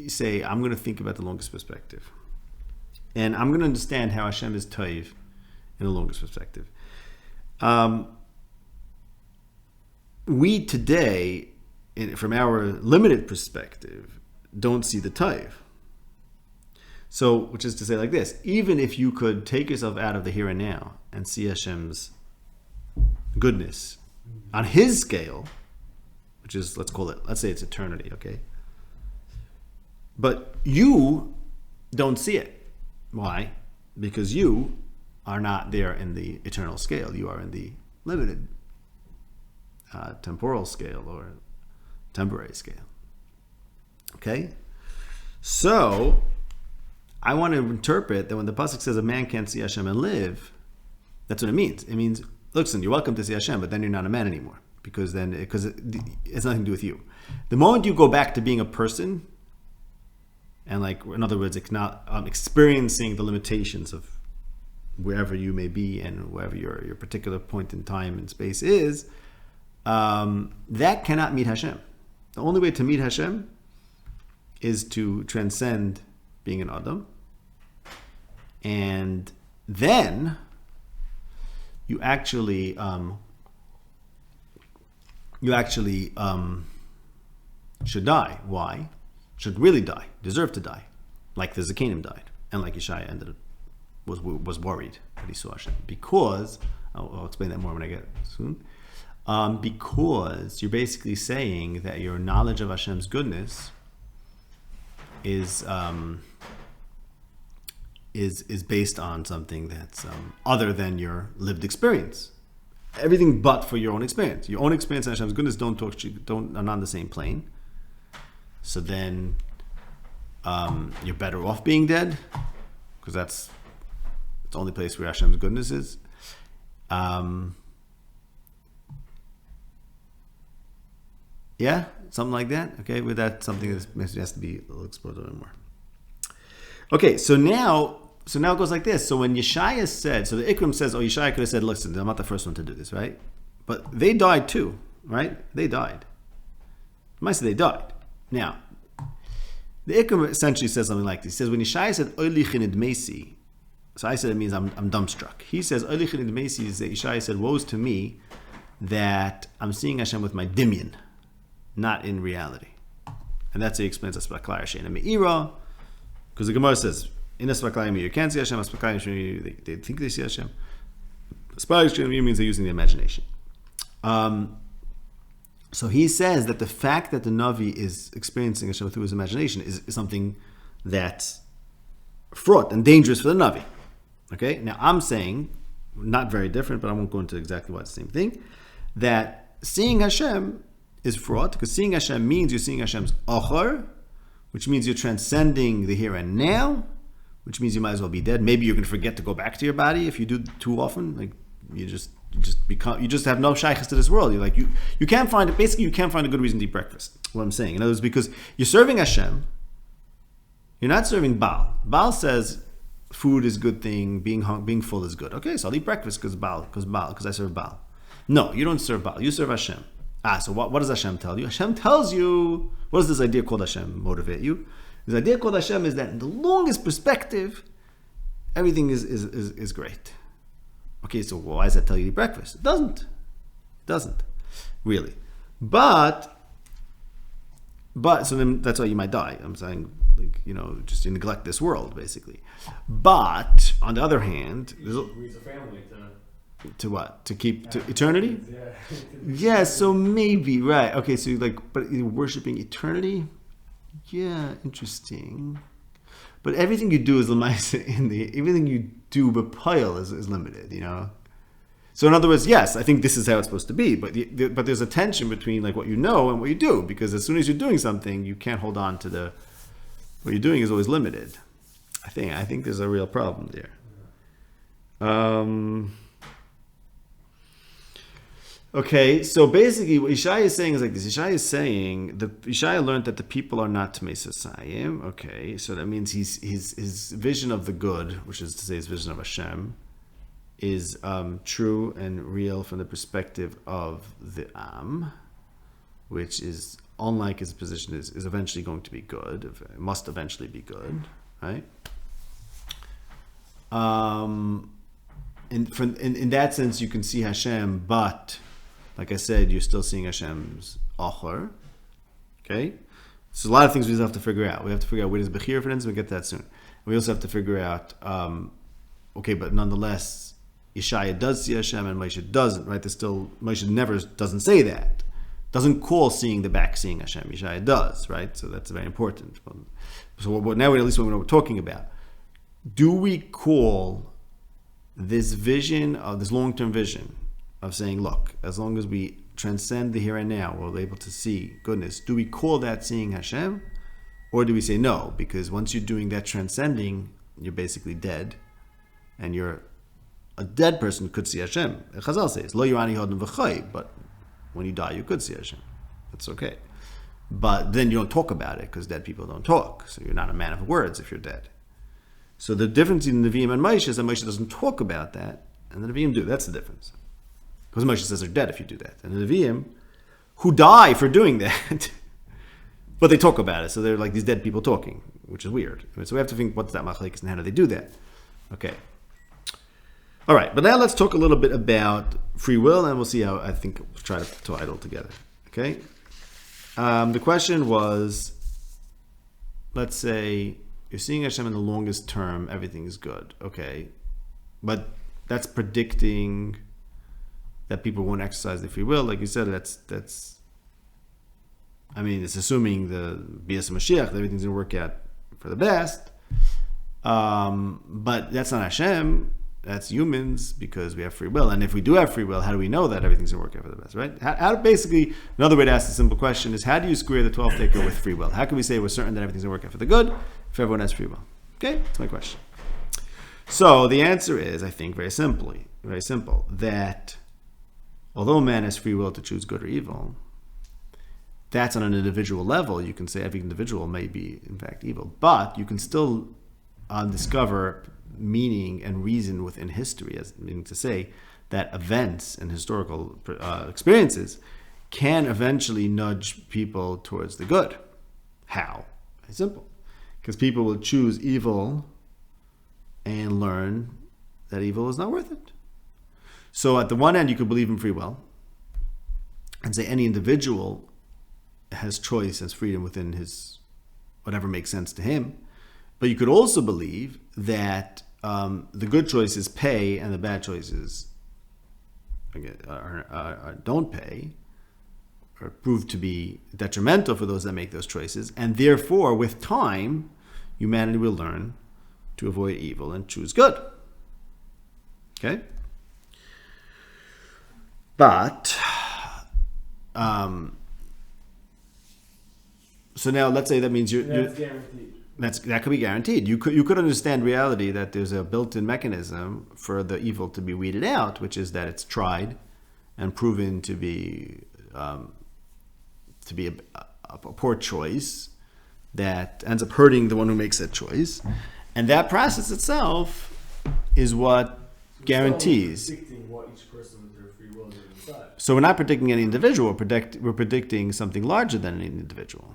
say, I'm going to think about the longest perspective, and I'm going to understand how Hashem is toiv in the longest perspective. We today, from our limited perspective, don't see the taiv. So, which is to say like this, even if you could take yourself out of the here and now and see Hashem's goodness on his scale, which is, let's say it's eternity, okay? But you don't see it. Why? Because you are not there in the eternal scale. You are in the limited temporal scale or temporary scale. Okay? So, I want to interpret that when the pasuk says a man can't see Hashem and live, that's what it means. It means, listen, you're welcome to see Hashem, but then you're not a man anymore because it has nothing to do with you. The moment you go back to being a person, and like in other words, experiencing the limitations of wherever you may be and wherever your particular point in time and space is, that cannot meet Hashem. The only way to meet Hashem is to transcend being an Adam, and then you actually should die. Why? Should really die, deserve to die, like the Zakanim died, and like Yeshaya was worried that he saw Hashem, because I'll explain that more when I get it soon. Because you're basically saying that your knowledge of Hashem's goodness is based on something that's other than your lived experience. Everything but for your own experience. Your own experience and Hashem's goodness are not on the same plane. So then you're better off being dead, because that's the only place where Hashem's goodness is. Yeah, something like that. Okay, with that, something that has to be explored a little more. Okay, so now it goes like this. So when Yeshaya said, so the Ikram says, Yeshaya could have said, listen, I'm not the first one to do this, right? But they died too, right? They died. Might say they died. Now, the Ikram essentially says something like this. He says, when Yeshaya said, Oilichin idmesi, so I said it means I'm dumbstruck. He says, Oilichin idmesi is that Yeshaya said, woe's to me that I'm seeing Hashem with my dimyon, not in reality. And that's how he explains Aspaklai Hashem and Me'ira, because the Gemara says, in Aspaklai you can't see Hashem, Aspaklai they think they see Hashem. Aspaklai Hashem means they're using the imagination. So he says that the fact that the Navi is experiencing Hashem through his imagination is something that's fraught and dangerous for the Navi. Okay? Now I'm saying, not very different, but I won't go into exactly why it's the same thing, that seeing Hashem is fraught, because seeing Hashem means you're seeing Hashem's achar, which means you're transcending the here and now, which means you might as well be dead. Maybe you're going to forget to go back to your body if you do too often. Like you just have no shaykhs to this world. You're like you can't find a good reason to eat breakfast. What I'm saying, in other words, because you're serving Hashem, you're not serving Baal. Baal says food is a good thing, being full is good. Okay, so I'll eat breakfast because I serve Baal. No, you don't serve Baal. You serve Hashem. So what does Hashem tell you? Hashem tells you, what does this idea called Hashem motivate you? This idea called Hashem is that in the longest perspective, everything is great. Okay, so why does that tell you to eat breakfast? It doesn't. Really. But so then that's why you might die. I'm saying, just you neglect this world, basically. But on the other hand, there's a family to what? To keep to eternity? Yeah. Yeah, so maybe, right. Okay, so but you're worshiping eternity? Yeah, interesting. But everything you do is everything you do b'payil is limited, So in other words, yes, I think this is how it's supposed to be, but there's a tension between what you know and what you do, because as soon as you're doing something, you can't hold on to what you're doing is always limited. I think there's a real problem there. Okay, so basically what Yeshaya is saying is like this. Yeshaya learned that the people are not Tmei Sasayim. Okay, so that means his vision of the good, which is to say his vision of Hashem, is true and real from the perspective of the Am, which is, unlike his position, is eventually going to be good, must eventually be good, right? In that sense, you can see Hashem, but like I said, you're still seeing Hashem's achor, Okay? So a lot of things we have to figure out. We have to figure out where does Bechir fit in, so we'll get to that soon. We also have to figure out, okay, but nonetheless, Yeshaya does see Hashem and Moshe doesn't, right? There's still, Moshe never doesn't say that. Doesn't call seeing the back seeing Hashem. Yeshaya does, right? So that's very important. So now at least we know what we're talking about. Do we call this vision, this long-term vision of saying, look, as long as we transcend the here and now, we're able to see goodness. Do we call that seeing Hashem? Or do we say no? Because once you're doing that transcending, you're basically dead. And you're a dead person could see Hashem. Chazal says, Lo yirani hodin v'chay, but when you die, you could see Hashem. That's okay. But then you don't talk about it because dead people don't talk. So you're not a man of words if you're dead. So the difference in the Nevi'im and Moshe is that Moshe doesn't talk about that, and the Nevi'im do. That's the difference. Because Moshe says they're dead if you do that. And the Nevi'im, who die for doing that, but they talk about it. So they're like these dead people talking, which is weird. So we have to think, what's that machlekes and how do they do that? Okay. All right, but now let's talk a little bit about free will, and we'll see how I think we'll try to tie it all together. Okay? The question was, let's say you're seeing Hashem in the longest term, everything is good. Okay. But that's predicting that people won't exercise their free will. Like you said, that's I mean, it's assuming the Bias Mashiach, that everything's going to work out for the best. But that's not Hashem. That's humans, because we have free will. And if we do have free will, how do we know that everything's going to work out for the best, right? How basically, another way to ask the simple question is, how do you square the 12th taker with free will? How can we say we're certain that everything's going to work out for the good if everyone has free will? Okay, that's my question. So the answer is, I think, very simple, that although man has free will to choose good or evil, that's on an individual level. You can say every individual may be, in fact, evil. But you can still discover meaning and reason within history, as meaning to say that events and historical experiences can eventually nudge people towards the good. How? Very simple. Because people will choose evil and learn that evil is not worth it. So at the one end, you could believe in free will and say any individual has choice, has freedom within his whatever makes sense to him. But you could also believe that the good choices pay and the bad choices don't pay, or prove to be detrimental for those that make those choices. And therefore, with time, humanity will learn to avoid evil and choose good. Okay? But so now let's say that means that's guaranteed. That could be guaranteed. You could understand reality that there's a built-in mechanism for the evil to be weeded out, which is that it's tried and proven to be a poor choice that ends up hurting the one who makes that choice, and that process itself is what guarantees. Predicting what each person with their free will is going to decide. So we're not predicting any individual. We're predicting something larger than any individual.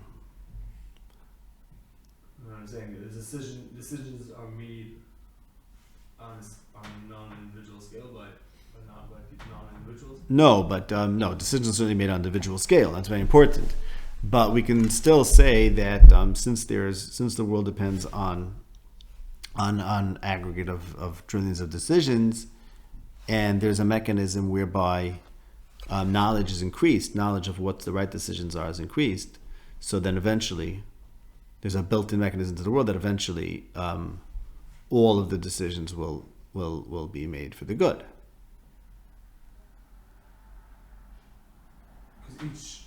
I'm saying the decisions are made on a non-individual scale, but not by non-individuals. No, but no, decisions are certainly made on individual scale. That's very important. But we can still say that since the world depends on aggregate of trillions of decisions, and there's a mechanism whereby knowledge is increased, knowledge of what the right decisions are is increased. So then eventually, there's a built-in mechanism to the world that eventually all of the decisions will be made for the good. Because each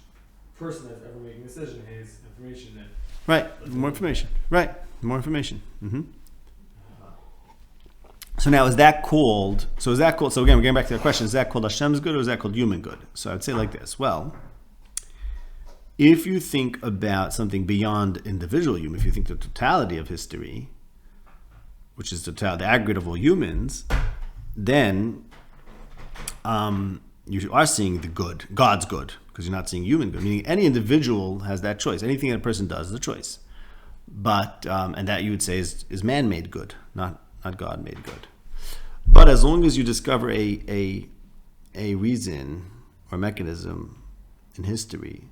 person that's ever making a decision has information that... Right, more information. Right, more information. Mm-hmm. So now, is that called... So again, we're getting back to the question, is that called Hashem's good or is that called human good? So I would say like this. Well, if you think about something beyond individual human, if you think the totality of history, which is the aggregate of all humans, then you are seeing the good, God's good, because you're not seeing human good. Meaning any individual has that choice. Anything that a person does is a choice. But and that you would say is man-made good, not God-made good. But as long as you discover a reason or mechanism in history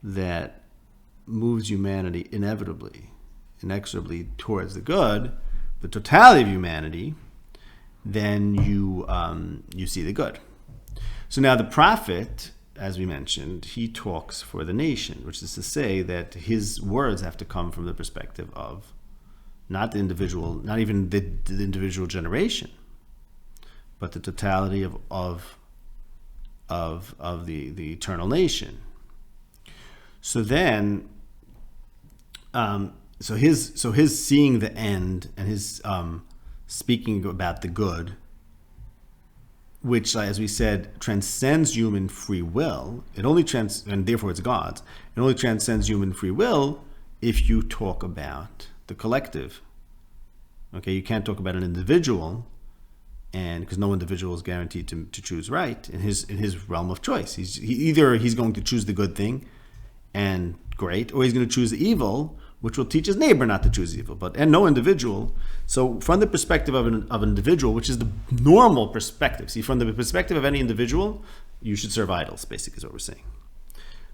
that moves humanity inevitably, inexorably towards the good, the totality of humanity, then you see the good. So now the prophet, as we mentioned, he talks for the nation, which is to say that his words have to come from the perspective of not the individual, not even the individual generation, but the totality of the eternal nation. So then, so his seeing the end and his speaking about the good, which, as we said, transcends human free will. It only and therefore it's God's. It only transcends human free will if you talk about the collective. Okay, you can't talk about an individual, and because no individual is guaranteed to choose right in his realm of choice. Either he's going to choose the good thing, and great, or he's going to choose the evil, which will teach his neighbor not to choose evil. And no individual. So from the perspective of an individual, which is the normal perspective. See, from the perspective of any individual, you should serve idols, basically is what we're saying.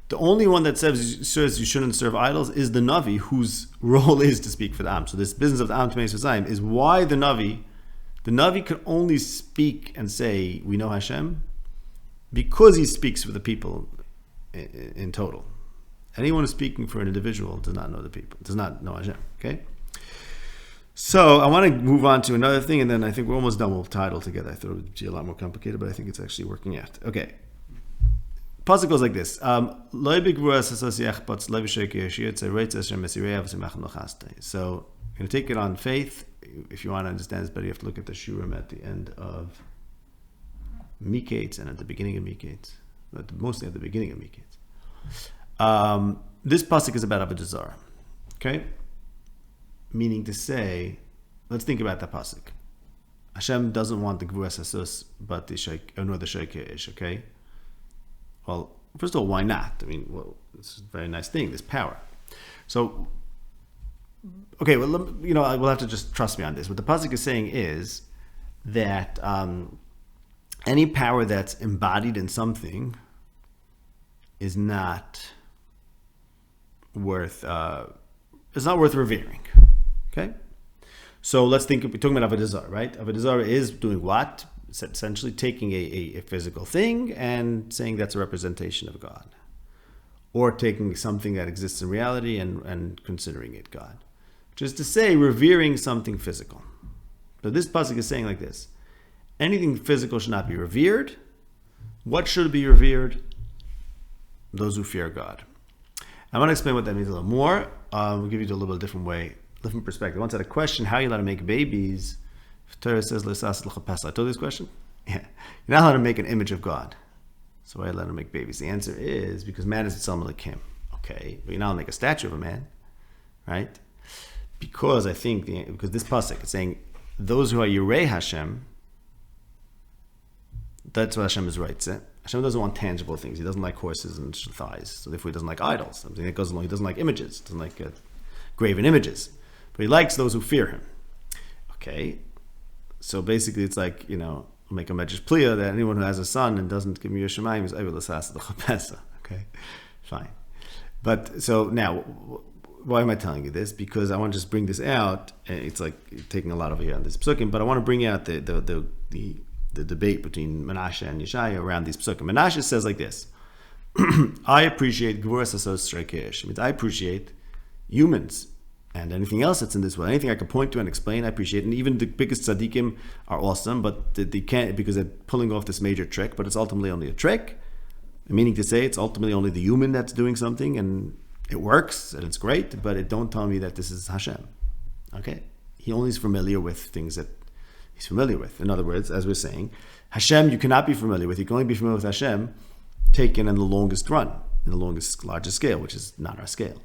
The only one that says you shouldn't serve idols is the Navi, whose role is to speak for the Am. So this business of the Am Tmeis V'Zayim is why the Navi can only speak and say, we know Hashem, because he speaks for the people in total. Anyone who's speaking for an individual does not know the people, does not know Hashem. Okay? So I want to move on to another thing, and then I think we're almost done with title together. I thought it would be a lot more complicated, but I think it's actually working out. Okay. Pasuk goes like this. So I'm going to take it on faith. If you want to understand this better, you have to look at the Shurim at the end of Miketz and at the beginning of Miketz. But mostly at the beginning of Miketz. This pasuk is about Avodah Zarah. Okay? Meaning to say, let's think about that pasuk. Hashem doesn't want the Gvuras Hasus, but nor the Sheikh. Okay? Well, first of all, why not? I mean, well, it's a very nice thing, this power. So, okay, well, we'll have to just trust me on this. What the pasuk is saying is that any power that's embodied in something is not worth revering. Okay, so let's think. We're talking about Avodah Zarah, right? Avodah Zarah is doing what? It's essentially taking a physical thing and saying that's a representation of God, or taking something that exists in reality and considering it God, which is to say, revering something physical. So this pasuk is saying like this: anything physical should not be revered. What should be revered? Those who fear God. I want to explain what that means a little more. We'll give you a little bit different way, different perspective. I once had a question: how are you allowed to make babies? If Torah says, I told you this question? Yeah. You're not allowed to make an image of God. So why are you allowed to make babies? The answer is because man is Tzalma Elokim. Okay, but you're not allowed to make a statue of a man, right? Because because this pasuk is saying those who are Yirei Hashem, that's what Hashem is right. Hashem doesn't want tangible things. He doesn't like horses and thighs. So therefore he doesn't like idols. Something that goes along. He doesn't like images. Doesn't like graven images. But he likes those who fear him. Okay. So basically it's like, make a medrash pliya that anyone who has a son and doesn't give me your shemayim is able to the chapesa. Okay. Fine. But so now, why am I telling you this? Because I want to just bring this out. And it's like taking a lot over here on this psukim, but I want to bring out the debate between Manasseh and Yeshaya around these psukim. Manasseh says like this: I appreciate Gvuras Hasos Shreikesh. Means I appreciate humans and anything else that's in this world. Anything I can point to and explain, I appreciate. And even the biggest tzaddikim are awesome, but they can't, because they're pulling off this major trick. But it's ultimately only a trick, meaning to say it's ultimately only the human that's doing something, and it works and it's great. But it don't tell me that this is Hashem. Okay, he only is familiar with things that he's familiar with. In other words, as we're saying, Hashem you cannot be familiar with. You can only be familiar with Hashem taken in the longest run, in the largest scale, which is not our scale.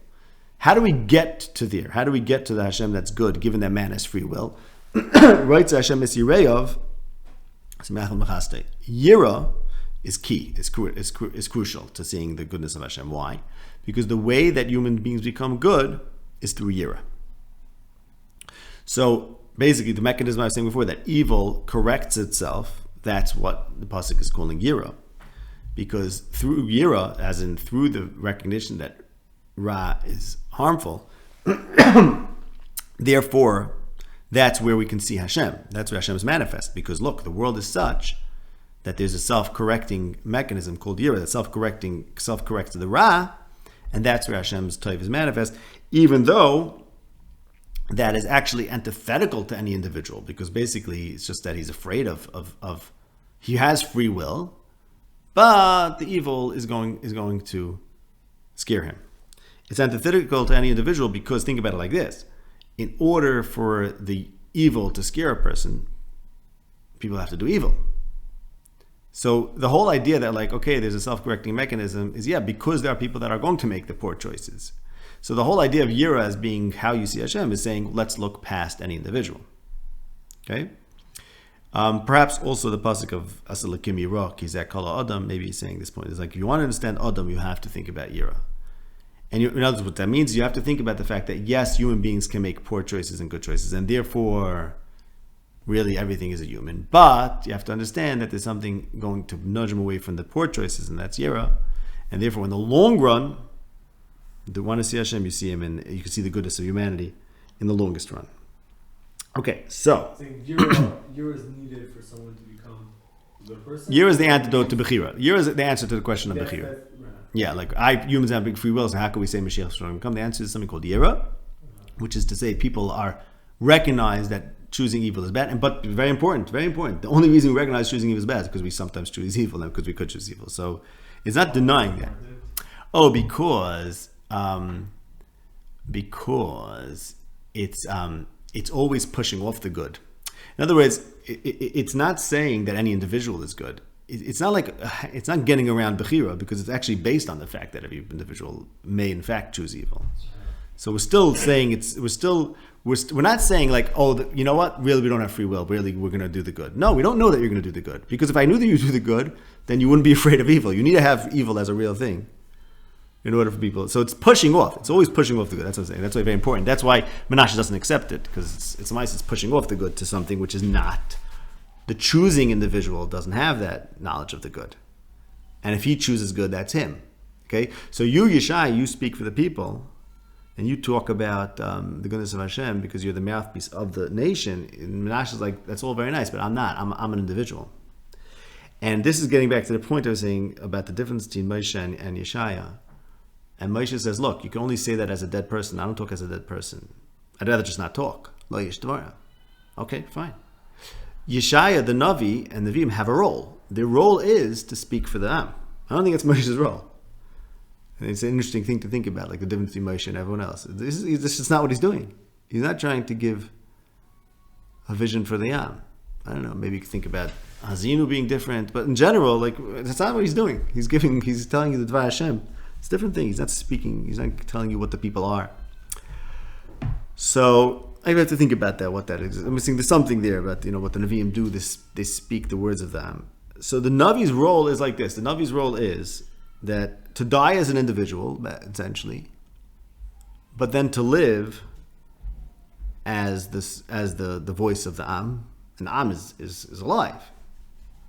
How do we get to there? How do we get to the Hashem that's good, given that man has free will? Right, so Hashem is Yirei Yira is key, is crucial to seeing the goodness of Hashem. Why? Because the way that human beings become good is through Yira. So basically, the mechanism I was saying before, that evil corrects itself, that's what the pasuk is calling Yira. because through Yira, as in through the recognition that Ra is harmful, therefore, that's where we can see Hashem. That's where Hashem is manifest. Because look, the world is such that there's a self-correcting mechanism called Yira that self-corrects to the Ra, and that's where Hashem's Tov is manifest, even though that is actually antithetical to any individual, because basically it's just that he's afraid of he has free will, but the evil is going to scare him. It's antithetical to any individual because think about it like this. In order for the evil to scare a person, people have to do evil. So the whole idea that like, okay, there's a self-correcting mechanism is, because there are people that are going to make the poor choices. So the whole idea of Yira as being how you see Hashem is saying, let's look past any individual. Okay? Perhaps also the pasuk of Asalakim Yira, Kizek Kala Adam, maybe he's saying this point. It's like, if you want to understand Adam, you have to think about Yira. And in other words, what that means, you have to think about the fact that yes, human beings can make poor choices and good choices, and therefore, really everything is a human. But you have to understand that there's something going to nudge them away from the poor choices, and that's Yira. And therefore, in the long run, you want to see Hashem, you see Him, and you can see the goodness of humanity in the longest run. Okay, so Yira is needed for someone to become a good person. Yira is the antidote to Bechira. Yira is the answer to the question of Bechira. Yeah, like humans have big free will, so how can we say Mashiach is going to come? The answer is something called Yira, which is to say people are recognize that choosing evil is bad, but very important. The only reason we recognize choosing evil is bad is because we sometimes choose evil, and because we could choose evil. So it's not denying that. Oh, because it's always pushing off the good. In other words, it's not saying that any individual is good. It's not getting around Bechira, because it's actually based on the fact that every individual may in fact choose evil. So we're still saying we're not saying like, oh, you know what? Really, we don't have free will. Really, we're going to do the good. No, we don't know that you're going to do the good, because if I knew that you do the good, then you wouldn't be afraid of evil. You need to have evil as a real thing in order for people. So it's pushing off. It's always pushing off the good. That's what I'm saying. That's why very important. That's why Manasseh doesn't accept it, because it's nice. It's pushing off the good to something which is not. The choosing individual doesn't have that knowledge of the good. And if he chooses good, that's him. Okay? So you, Yeshai, you speak for the people, and you talk about the goodness of Hashem because you're the mouthpiece of the nation. And Manasseh is like, that's all very nice, but I'm not. I'm an individual. And this is getting back to the point I was saying about the difference between Moshe and Yeshaya. And Moshe says, look, you can only say that as a dead person. I don't talk as a dead person. I'd rather just not talk. Lo yesh dvara. Okay, fine. Yeshaya, the Navi, and the Nevi'im have a role. Their role is to speak for the Am. I don't think it's Moshe's role. And it's an interesting thing to think about, like the difference between Moshe and everyone else. This is not what he's doing. He's not trying to give a vision for the Am. I don't know, maybe you could think about Hazinu being different, but in general, like, that's not what he's doing. He's telling you the Dvar Hashem. It's a different thing. He's not speaking, he's not telling you what the people are. So I have to think about that, what that is. I'm saying there's something there about, what the Nevi'im do. They speak the words of them. So the Navi's role is like this. The Navi's role is that to die as an individual, essentially, but then to live as the voice of the Am. And the Am is alive,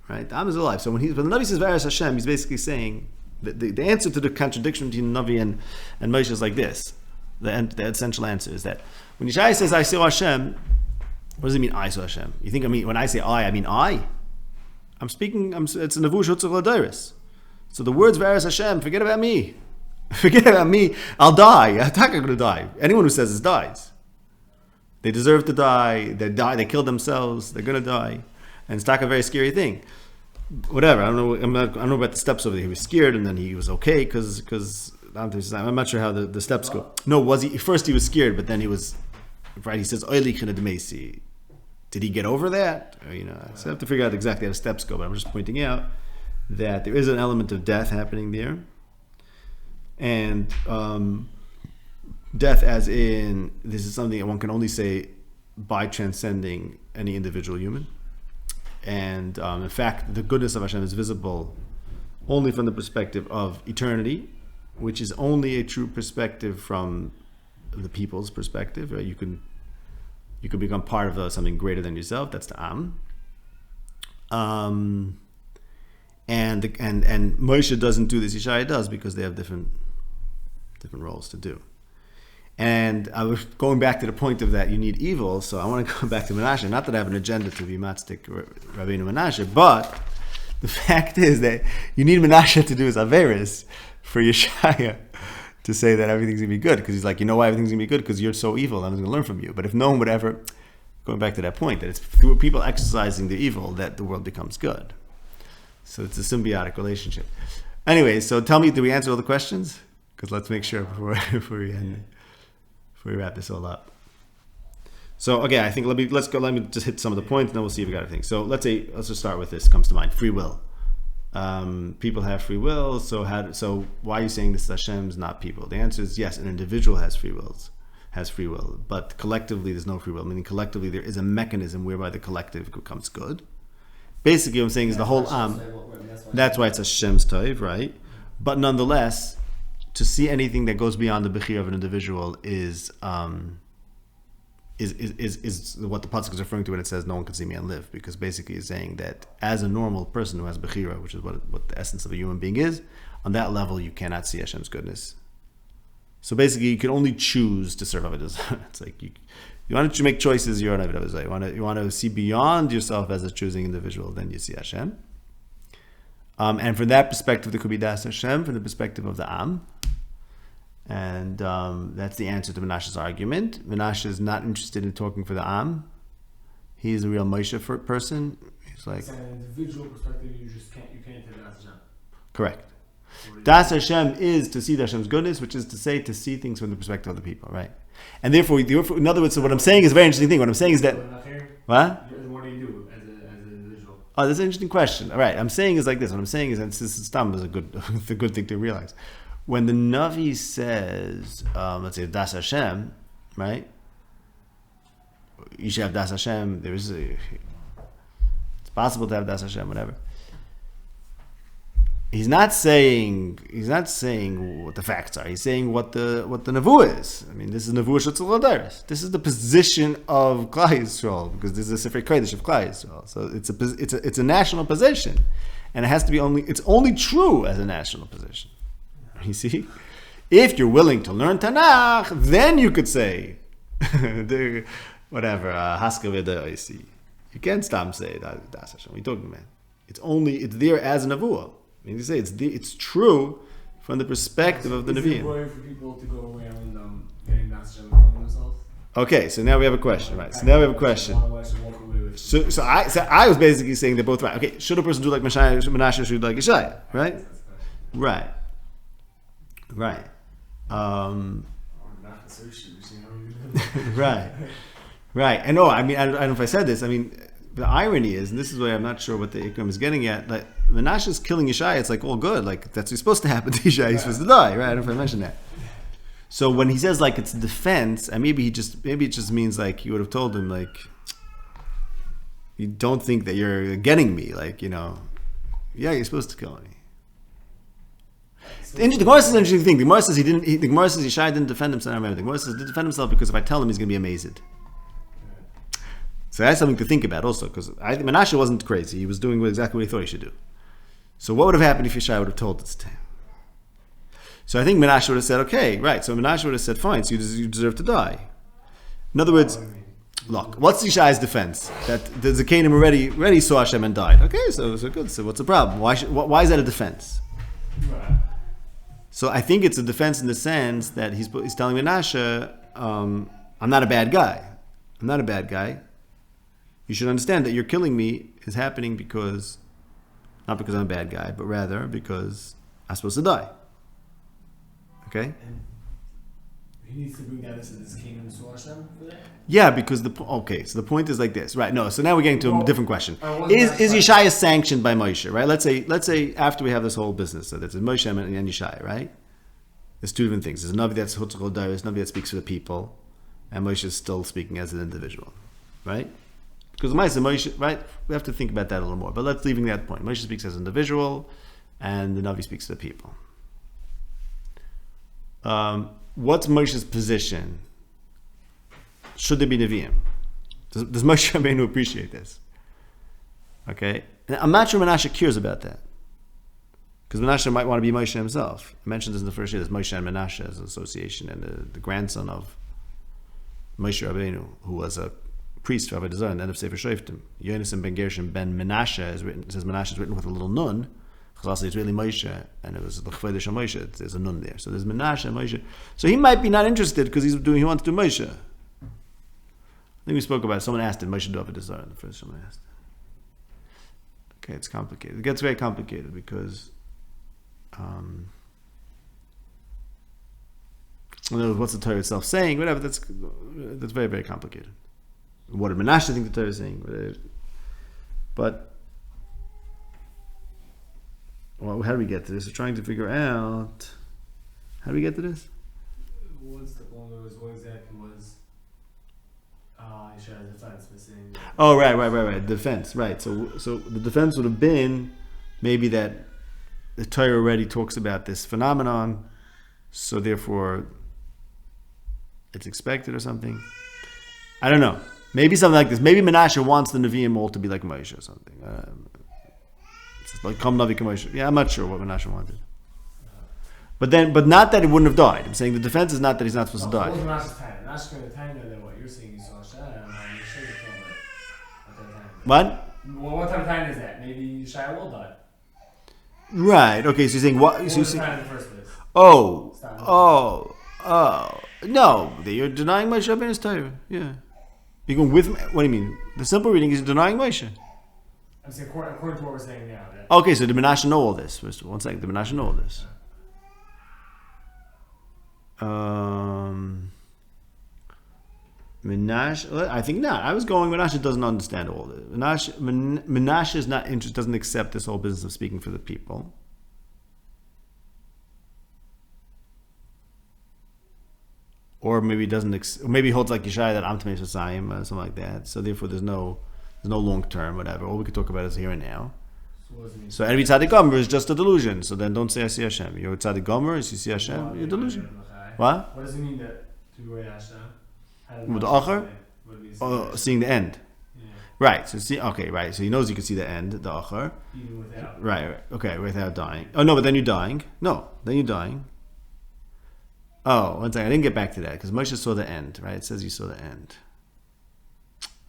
right? The Am is alive. So when the Navi says Varas Hashem, he's basically saying that the answer to the contradiction between the Navi and Moshe is like this. The essential answer is that when Yeshai says, I saw Hashem, what does it mean, I saw Hashem? You think when I say I mean I? I'm speaking, it's a Nevu Shutzach L'Dairis. So the words Varas Hashem, forget about me. Forget about me. I'll die. I'm going to die. Anyone who says this dies. They deserve to die. They die. They kill themselves. They're going to die. And it's a very scary thing. Whatever. I don't know. I don't know about the steps over there. He was scared, and then he was okay because I'm not sure how the steps go. No, was he? First he was scared, but then he was. Right. He says, "Oili Did he get over that? Or, so I have to figure out exactly how the steps go. But I'm just pointing out that there is an element of death happening there, and death, as in this is something that one can only say by transcending any individual human. And in fact, the goodness of Hashem is visible only from the perspective of eternity, which is only a true perspective from the people's perspective. Right? You can become part of something greater than yourself. That's the Am. and Moshe doesn't do this. Yeshaya does because they have different roles to do. And I was going back to the point of that you need evil, so I want to go back to Manasseh. Not that I have an agenda to be matzdik Rabbeinu Manasseh, but the fact is that you need Manasseh to do his averis for Yeshaya to say that everything's going to be good. Because he's like, you know why everything's going to be good? Because you're so evil, I'm going to learn from you. But if no one would ever, going back to that point, that it's through people exercising the evil that the world becomes good. So it's a symbiotic relationship. Anyway, so tell me, did we answer all the questions? Because let's make sure before we wrap this all up. So again, I think let me just hit some of the points, and then we'll see if we got everything. So let's just start with this. Comes to mind, free will. People have free will. So why are you saying this Hashem's not people? The answer is yes. An individual has free will, but collectively there's no free will. Meaning collectively there is a mechanism whereby the collective becomes good. Basically, what I'm saying is the whole that's why it's Hashem's toiv, right? But nonetheless, to see anything that goes beyond the bechira of an individual is what the pasuk is referring to when it says no one can see me and live, because basically it's saying that as a normal person who has bechira, which is what the essence of a human being is, on that level you cannot see Hashem's goodness. So basically you can only choose to serve Avodah Zarah. It's like you want to make choices, you're an Avodah Zarah. You want to see beyond yourself as a choosing individual, then you see Hashem. And from that perspective, there could be Das Hashem from the perspective of the Am. And that's the answer to Menashe's argument. Menashe is not interested in talking for the Am. He's a real Moshe person. He's like, from an individual perspective, you can't take Das Hashem. Correct. Das Hashem is to see Hashem's goodness, which is to say to see things from the perspective of the people, right? And therefore, in other words, so what I'm saying is a very interesting thing. What I'm saying is that what do you do as an individual? Oh, that's an interesting question. All right, I'm saying is like this. What I'm saying is, and this is a good thing to realize. When the Navi says, let's say Das Hashem, right? You should have Das Hashem. It's possible to have Das Hashem, whatever. He's not saying what the facts are. He's saying what the nevuah is. I mean, this is nevuah shetzul l'daris. This is the position of Klal Yisrael, because this is a Sefer Kodesh of Klal Yisrael. So it's a national position, and it has to be it's only true as a national position. You see, if you're willing to learn Tanakh, then you could say whatever haskaveda I see. You can't stop say that. Das Hashem. What are you talking about? It's there as a nevuah. I mean, you say it's true from the perspective of the Nevi'im. Is it worry for people to go around getting Das Hashem and killing themselves? Okay, so now we have a question, right? So now we have a question. So I was basically saying they're both right. Okay, should a person do like Menashe, should do like Yeshaya, right? Right. Right. Right. And no, I mean, I don't know if I said this. I mean, the irony is, and this is why I'm not sure what the Ikram is getting at, like Menashe is killing Yeshaya, it's like all good, like that's what's supposed to happen to Yeshaya, he's supposed to die, right? I don't know if I mentioned that. So when he says like it's defense, and maybe it just means like you would have told him like, you don't think that you're getting me, like, yeah, you're supposed to kill me. The Gemara says an interesting thing. The Gemara says Yeshaya didn't defend himself. I remember the Gemara says he didn't defend himself because if I tell him, he's going to be amazed. So that's something to think about also, because Menashe wasn't crazy. He was doing exactly what he thought he should do. So what would have happened if Yeshaya would have told this to him? So I think Menashe would have said, okay, right. So Menashe would have said, fine, so you deserve to die. In other words, look, what's Yeshaya's defense? That the Zakanim already saw Hashem and died. Okay, so good. So what's the problem? Why is that a defense? Right. So I think it's a defense in the sense that he's telling Menashe, I'm not a bad guy. I'm not a bad guy. You should understand that you're killing me is happening not because I'm a bad guy, but rather because I'm supposed to die. Okay? And he needs to bring down this kingdom to Hashem for that? Yeah, because so the point is like this, right? No, so now we're getting to a different question. Is Yeshaya sanctioned by Moshe, right? Let's say after we have this whole business, so that's Moshe and Yeshaya, right? There's two different things. There's a Navi that's Hutzchol Dar, there's a Navi that speaks for the people, and Moshe is still speaking as an individual, right? Because Moshe, right? We have to think about that a little more. But let's leaving that point. Moshe speaks as an individual, and the Navi speaks to the people. What's Moshe's position? Should there be Nevi'im? Does Moshe Rabbeinu appreciate this? Okay? And I'm not sure Menashe cares about that. Because Manasseh might want to be Moshe himself. I mentioned this in the first year. There's Moshe and Manasseh as an association, and the grandson of Moshe Rabbeinu, who was a priest for Avodah Zarah, and the end of Sefer Shoftim. Yonasan ben Gershon ben Manasseh is written. It says Manasseh is written with a little nun. Because it's really Moshe, and it was the Chvedesh of Moshe. There's a nun there, so there's Manasseh and Moshe. So he might be not interested because he wants to do Moshe. I think we spoke about it. Someone asked, did Moshe do Avodah Zarah? The first someone asked. Okay, it's complicated. It gets very complicated because what's the Torah itself saying? Whatever. That's very, very complicated. What did Manasseh think the Torah is saying? But well, how do we get to this? We're trying to figure out how do we get to this. One example was Yeshaya's defense missing. Oh, right. Defense, right. So the defense would have been maybe that the Torah already talks about this phenomenon, so therefore it's expected or something. I don't know. Maybe something like this. Maybe Manasseh wants the Nevi'im all to be like Moshe or something. It's like Kam Navi Moshe. Yeah, I'm not sure what Manasseh wanted. But not that he wouldn't have died. I'm saying the defense is not that he's not supposed to die. What was Manasseh's time? Manasseh's going to time that what you're saying you saw Hashem, and you're sure you can't What? Well, what type of time is that? Maybe Yeshaya will die. Right. Okay. So you're saying what? What So was you're the saying, time in the first place? No. You're denying Moshe Rabbeinu's Torah. Yeah. You're going with. What do you mean? The simple reading is denying Moshe. I'm saying according to what we're saying now. Okay. So did Manasseh know all this? First of all, 1 second. Did Manasseh know all this? Manasseh, I think not. I was going. Manasseh doesn't understand all this. Manasseh is not interested. Doesn't accept this whole business of speaking for the people. Or maybe doesn't. Maybe holds like Yeshaya that I'm Tamei Sosayim, something like that. So therefore, there's no long term, whatever. All we could talk about is here and now. So every tzaddik gomer is just a delusion. So then don't say I see Hashem. You're a tzaddik gomer. If you see Hashem, you're a delusion. What? What does it mean that to go Hashem? With the acher? Seeing the end. Yeah. Right. So right. So he knows you can see the end, the acher. Even without. Right. Okay. Without dying. Oh no, but then you're dying. No, then you're dying. Oh, 1 second. I didn't get back to that because Moshe saw the end. Right. It says you saw the end.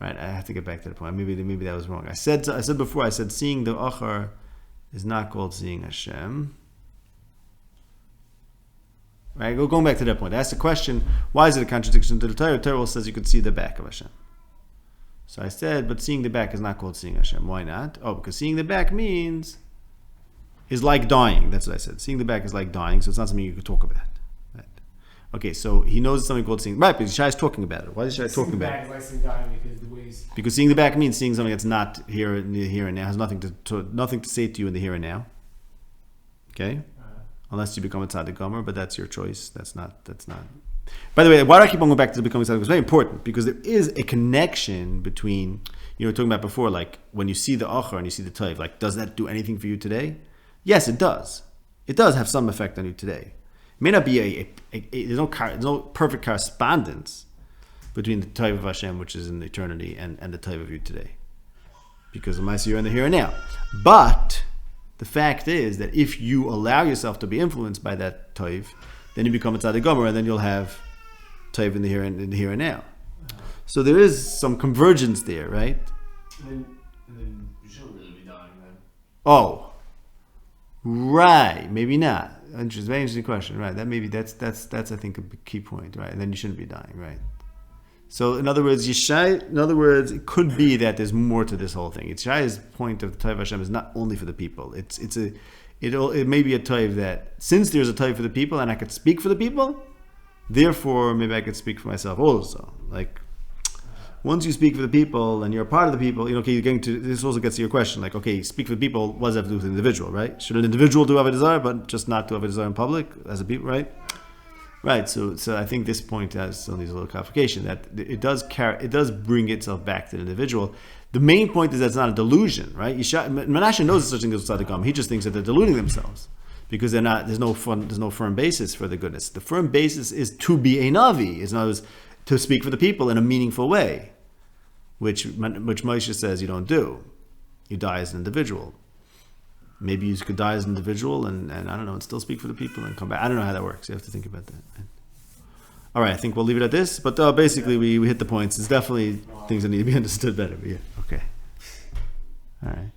Right. I have to get back to the point. Maybe that was wrong. I said before. I said seeing the acher is not called seeing Hashem. Right, going back to that point. I asked the question, why is it a contradiction to the Torah? The Torah says you could see the back of Hashem. So I said, but seeing the back is not called seeing Hashem. Why not? Oh, because seeing the back is like dying. That's what I said. Seeing the back is like dying, so it's not something you could talk about. Right. Okay, so he knows it's something called seeing. Right, because Shai is talking about it. Why is Shai talking about it? Like seeing dying because the ways. Because seeing the back means seeing something that's not here and now, has nothing to say to you in the here and now. Okay? Unless you become a tzaddik gomer, but that's your choice. That's not. By the way, why do I keep on going back to becoming tzaddik? It's very important because there is a connection between, we were talking about before, like when you see the acher and you see the toiv, like does that do anything for you today? Yes, it does. It does have some effect on you today. It may not be there's no perfect correspondence between the toiv of Hashem, which is in eternity, and the toiv of you today, because of my you're in the here and now. But the fact is that if you allow yourself to be influenced by that toiv, then you become a tzaddik gomer, and then you'll have toiv in the here and now. So there is some convergence there, right? And then you shouldn't really be dying then. Oh, right. Maybe not. Very interesting question. Right. That's I think a key point. Right. And then you shouldn't be dying. Right. So in other words, it could be that there's more to this whole thing. Yeshaya's point of the Toiv Hashem is not only for the people. It may be a Toiv that, since there's a Toiv for the people and I could speak for the people, therefore maybe I could speak for myself also. Like, once you speak for the people and you're a part of the people, this also gets to your question. Like, okay, speak for the people, what does that have to do with the individual, right? Should an individual do Avodah Zarah, but just not do Avodah Zarah in public as a people, right? Right, so I think this point has still needs a little clarification that it does bring itself back to the individual. The main point is that it's not a delusion, right? Manasseh knows such a thing as tzaddik gomer. He just thinks that they're deluding themselves because they're not. There's no firm basis for the goodness. The firm basis is to be a navi, is not to speak for the people in a meaningful way, which Moshe says you don't do. You die as an individual. maybe you could die as an individual and I don't know, and still speak for the people and come back. I don't know how that works. You have to think about that. All right, I think we'll leave it at this. But basically, we hit the points. It's definitely things that need to be understood better. But yeah, okay. All right.